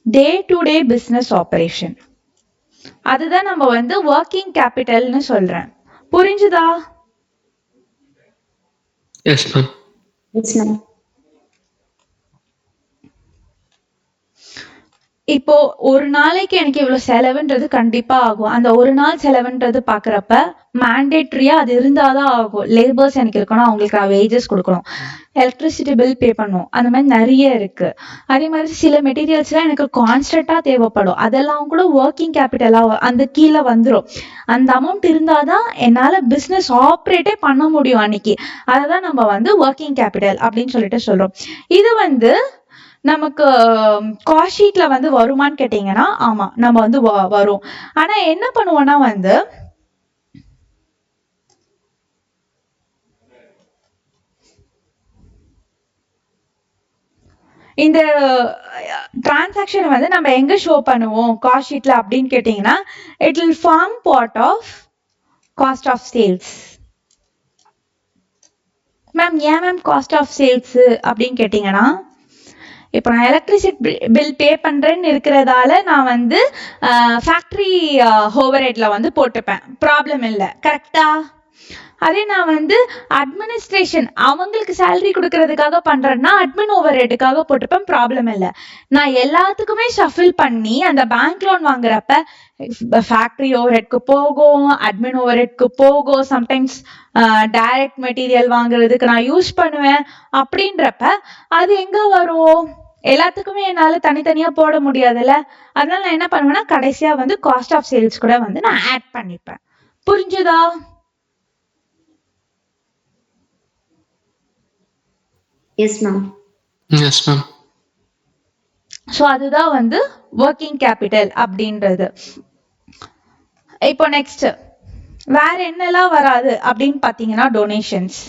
day to day business operation. அதுதான் நம்ம வந்து ஒர்க்கிங் கேபிட்டல்னு சொல்றேன். புரிஞ்சுதா? Yes, ma'am. Yes, ma'am. இப்போ ஒரு நாளைக்கு எனக்கு இவ்வளவு செலவுன்றது கண்டிப்பா ஆகும். அந்த ஒரு நாள் செலவுன்றது பாக்குறப்ப மேண்டேட்ரியா அது இருந்தாதான் ஆகும். லேபர்ஸ் எனக்கு இருக்கணும், அவங்களுக்கு நான் வேஜஸ் கொடுக்கணும், எலக்ட்ரிசிட்டி பில் பே பண்ணணும், அந்த மாதிரி நிறைய இருக்கு. அதே மாதிரி சில மெட்டீரியல்ஸ் எல்லாம் எனக்கு கான்ஸ்டன்டா தேவைப்படும். அதெல்லாம் கூட ஒர்க்கிங் கேபிட்டலா அந்த கீழே வந்துடும். அந்த அமௌண்ட் இருந்தாதான் என்னால பிசினஸ் ஆப்ரேட்டே பண்ண முடியும் அன்னைக்கு. அததான் நம்ம வந்து ஒர்க்கிங் கேபிட்டல் அப்படின்னு சொல்லிட்டு சொல்றோம். இது வந்து நமக்கு காஸ்ட் ஷீட்ல வந்து வருமான்னு கேட்டீங்கன்னா ஆமா, நம்ம வந்து வரும். ஆனா என்ன பண்ணுவோம்னா வந்து இந்த டிரான்சாக்ஷன் வந்து நம்ம எங்க ஷோ பண்ணுவோம் காஸ்ட் ஷீட்ல அப்படின்னு கேட்டீங்கன்னா it will form part of cost of sales. Ma'am ஏன் மேம் காஸ்ட் ஆஃப் சேல்ஸ் அப்படின்னு கேட்டீங்கன்னா இப்போ நான் எலக்ட்ரிசிட்டி பில் பே பண்றேன்னு இருக்கிறதால நான் வந்து ஃபேக்டரி ஓவர்ஹெட்ல வந்து போட்டுப்பேன், ப்ராப்ளம் இல்லை, கரெக்டா? அதே நான் வந்து அட்மினிஸ்ட்ரேஷன் அவங்களுக்கு சேலரி கொடுக்கறதுக்காக பண்றேன்னா அட்மின் ஓவர் ஹெட்டுக்காக போட்டுப்பேன், ப்ராப்ளம் இல்லை. நான் எல்லாத்துக்குமே ஷஃபில் பண்ணி அந்த பேங்க் லோன் வாங்குறப்ப ஃபேக்டரி ஓவர் ஹெட்க்கு போகும், அட்மின் ஓவர் ஹெட்க்கு போகும், சம்டைம்ஸ் டைரக்ட் மெட்டீரியல் வாங்குறதுக்கு நான் யூஸ் பண்ணுவேன். அப்படின்றப்ப அது எங்க வரும்? எல்லாத்துக்குமே என்னால தனித்தனியா போட முடியாதுல்ல. அதனால நான் என்ன பண்ணுவேன்னா கடைசியா வந்து காஸ்ட் ஆஃப் சேல்ஸ் கூட வந்து நான் ஆட் பண்ணிப்பேன். புரிஞ்சுதா? Yes ma'am. Yes ma'am. So அதுதான் வந்து ஒர்க்கிங் கேபிட்டல் அப்படின்றது. இப்போ நெக்ஸ்ட் வேற என்னெல்லாம் வராது அப்படின்னு பாத்தீங்கன்னா டொனேஷன்ஸ்.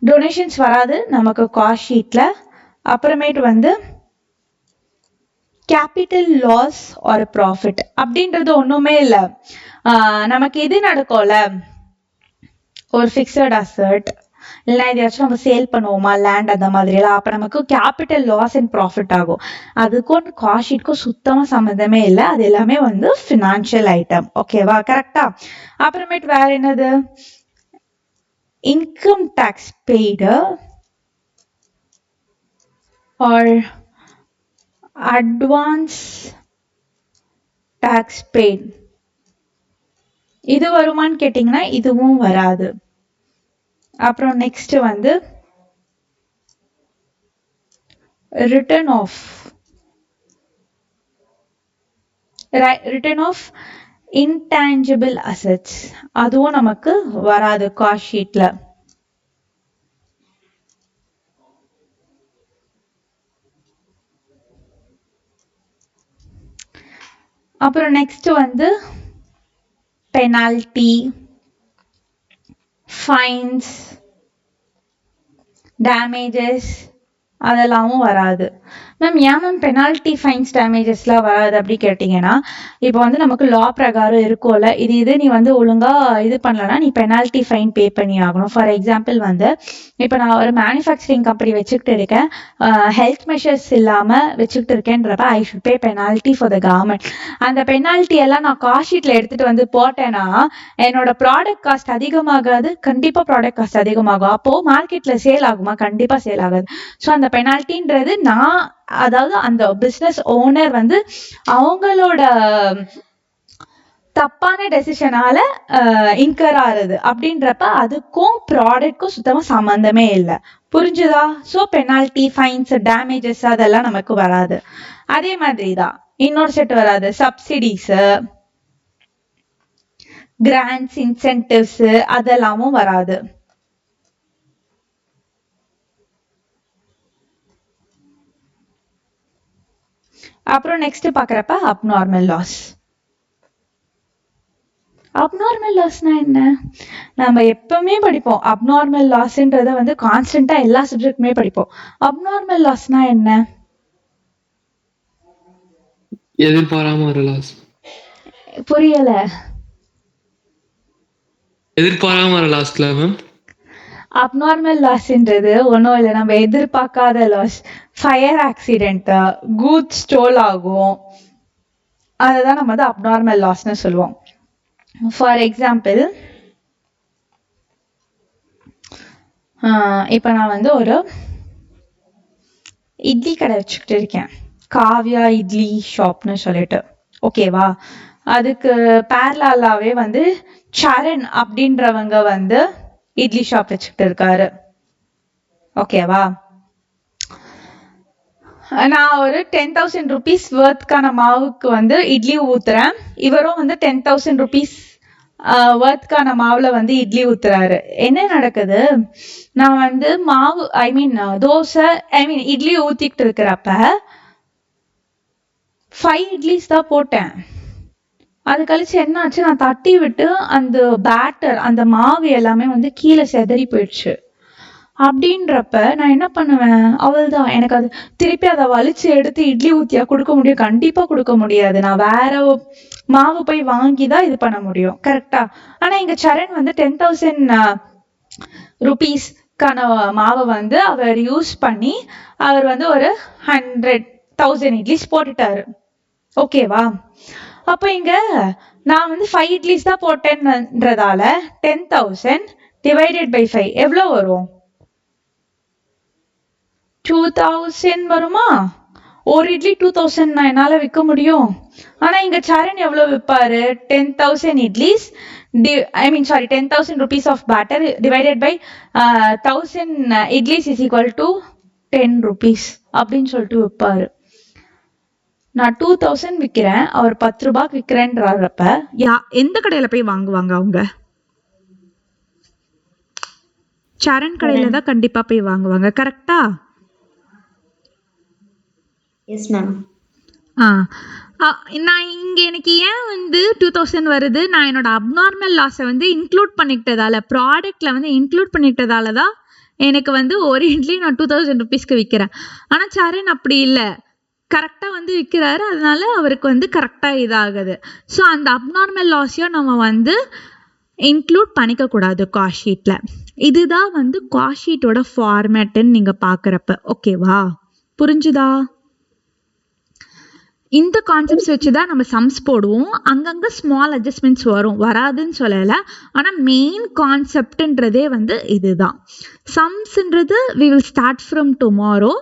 டொனேஷன்ஸ் வராது நமக்கு காஸ்ட் ஷீட்ல. அப்புறமேட்டு வந்து கேபிட்டல் லாஸ் ஆர் ப்ராஃபிட் அப்படின்றது ஒண்ணுமே இல்லை. நமக்கு இது நடக்கும்ல, ஒரு ஃபிக்ஸட் அசட் இல்லைன்னா எதையாச்சும் நம்ம சேல் பண்ணுவோமா லேண்ட் அந்த மாதிரி எல்லாம், அப்ப நமக்கு கேபிட்டல் லாஸ் அண்ட் ப்ராஃபிட் ஆகும். அதுக்கும் காஸ்ட் ஷீட்க்கும் சுத்தமா சம்மந்தமே இல்லை, அது எல்லாமே வந்து ஃபினான்ஷியல் ஐட்டம். ஓகேவா? கரெக்டா? அப்புறமேட்டு வேற என்னது? Income tax paid or advance tax paid, இது வருமான்னு கேட்டீங்கன்னா இதுவும் வராது. அப்புறம் நெக்ஸ்ட் வந்து ரிட்டர்ன் ஆஃப் இன்டான்ஜிபிள் அசெட்ஸ், அதுவும் நமக்கு வராது காஸ்ட் ஷீட்ல. அப்புறம் நெக்ஸ்ட் வந்து பெனால்டி, ஃபைன்ஸ், டேமேஜஸ் அதெல்லாமும் வராது. மேம் ஏன் மேம் பெனால்டி, ஃபைன்ஸ், டேமேஜஸ்லாம் வராது அப்படி கேட்டிங்கன்னா இப்போ வந்து நமக்கு லா பிரகாரம் இருக்கும்ல, இது நீ வந்து ஒழுங்கா இது பண்ணலன்னா நீ பெனால்டி ஃபைன் பே பண்ணி ஆகணும். ஃபார் எக்ஸாம்பிள் வந்து இப்போ நான் ஒரு மேனுஃபேக்சரிங் கம்பெனி வச்சுக்கிட்டு இருக்கேன், ஹெல்த் மெஷர்ஸ் இல்லாமல் வச்சுக்கிட்டு இருக்கேன்றப்ப I should pay penalty for the government. அந்த பெனால்ட்டி எல்லாம் நான் காஸ்ட் ஷீட்டில் எடுத்துகிட்டு வந்து போட்டேன்னா என்னோட ப்ராடக்ட் காஸ்ட் அதிகமாகாது, கண்டிப்பாக ப்ராடக்ட் காஸ்ட் அதிகமாகும். அப்போது மார்க்கெட்டில் சேல் ஆகுமா? கண்டிப்பாக சேல் ஆகாது. ஸோ அந்த பெனால்ட்டின்றது அதாவது அந்த பிஸ்னஸ் ஓனர் வந்து அவங்களோட தப்பான டெசிஷனால இன்கர் ஆகுது அப்படின்றப்ப அதுக்கும் ப்ராடக்ட்க்கும் சுத்தமா சம்பந்தமே இல்லை. புரிஞ்சுதா? ஸோ பெனால்டி, ஃபைன்ஸ், டேமேஜஸ் அதெல்லாம் நமக்கு வராது. அதே மாதிரி தான் இன்னொரு செட் வராது, சப்சிடிஸ், கிராண்ட்ஸ், இன்சென்டிவ்ஸ் அதெல்லாமும் வராது. அப்புறம் நெக்ஸ்ட் பாக்குறப்ப அப்நார்மல் லாஸ். அப்நார்மல் லாஸ்னா என்ன? நம்ம எப்பவுமே படிப்போம் அப்நார்மல் லாஸ்ன்றத வந்து கான்ஸ்டன்டா எல்லா சப்ஜெக்ட்டுமே படிப்போம். அப்நார்மல் லாஸ்னா என்ன? எதிர்பாராம வர லாஸ். புரியல. எதிர்பாராம வர லாஸ்ல மேம். அப்நார்மல் லாஸ்ன்றது ஒன்றும் இல்லை, நம்ம எதிர்பார்க்காத loss. Fire accident, goods stole ஆகும், அதுதான் நம்ம வந்து அப்நார்மல் லாஸ்ன்னு சொல்லுவோம். ஃபார் எக்ஸாம்பிள் இப்போ நான் வந்து ஒரு இட்லி கடை வச்சுக்கிட்டு இருக்கேன், காவ்யா இட்லி ஷாப்னு சொல்லிட்டு. ஓகேவா? அதுக்கு பேரலாவே வந்து சரண் அப்படின்றவங்க வந்து இட்லி ஷாப் வச்சுக்கிட்டு இருக்காரு. ஓகேவா? நான் ஒரு 10,000 rupees வர்த்கான மாவுக்கு வந்து இட்லி ஊத்துறேன், இவரும் வந்து 10,000 rupees வர்த்கான மாவுல வந்து இட்லி ஊத்துறாரு. என்ன நடக்குது? நான் வந்து மாவு தோசை இட்லி ஊத்திக்கிட்டு இருக்கிறப்ப 5 இட்லிஸ் தான் போட்டேன். அது கழிச்சு என்ன ஆச்சு, நான் தட்டி விட்டு அந்த பேட்டர், அந்த மாவு எல்லாமே வந்து கீழே செதறி போயிடுச்சு. அப்படின்றப்ப நான் என்ன பண்ணுவேன், அவள்தான் எனக்கு அது திருப்பி அதை வலிச்சு எடுத்து இட்லி ஊத்தியா கொடுக்க முடியும்? கண்டிப்பா கொடுக்க முடியாது. நான் வேற மாவு போய் வாங்கி தான் இது பண்ண முடியும். கரெக்டா? ஆனா இங்க சரண் வந்து 10,000 rupeesக்கான மாவை வந்து அவர் யூஸ் பண்ணி அவர் வந்து ஒரு 100,000 இட்லிஸ் போட்டுட்டாரு. ஓகேவா? அப்ப இங்க நான் வந்து 5 இட்லிஸ் தான் போட்டேன்றதால 10,000 divided by 5 எவ்வளவு வரும்? 2,000 வருமா? ஒரு இட்லி 2,000 நான் என்னால விற்க முடியும். ஆனா இங்க சரண் எவ்வளவு விற்பாரு? 10,000 idlis 10,000 rupees of batter divided by 1,000 idlis is equal to 10 rupees அப்படின்னு சொல்லிட்டு விற்பாரு. நான் 2,000 விற்கிறேன், அவர் 10 ரூபாய்க்கு விற்கிறேன்றப்ப எந்த கடையில போய் வாங்குவாங்க அவங்க? சரண் கடையில தான் கண்டிப்பா போய் வாங்குவாங்க. கரெக்டா? Yes ma'am. நான் இங்க எனக்கு ஏன் வந்து 2,000 வருது? நான் என்னோட அப்நார்மல் லாஸை வந்து இன்க்ளூட் பண்ணிக்கிட்டதால, ப்ராடக்ட்ல வந்து இன்க்ளூட் பண்ணிக்கிட்டதால தான் எனக்கு வந்து ஒரு இட்லி நான் 2,000 ருபீஸ்க்கு விற்கிறேன். ஆனா சரண் அப்படி இல்லை, கரெக்டா வந்து விற்கிறாரு. அதனால அவருக்கு வந்து கரெக்டா இதாகுது. ஸோ அந்த அப்நார்மல் லாஸையும் நம்ம வந்து இன்க்ளூட் பண்ணிக்க கூடாது காஸ்ட் ஷீட்ல. இதுதான் வந்து காஸ்ட் ஷீட்டோட ஃபார்மேட்டுன்னு நீங்க பாக்குறப்ப. ஓகேவா? புரிஞ்சுதா? இந்த கான்செப்ட்ஸ் வச்சு தான் நம்ம சம்ஸ் போடுவோம். அங்கங்க ஸ்மால் அட்ஜஸ்ட்மெண்ட்ஸ் வராதுன்னு சொல்லலை. ஆனால் மெயின் கான்செப்ட்ன்றதே வந்து இதுதான். சம்ஸ்ன்றது we will start from tomorrow.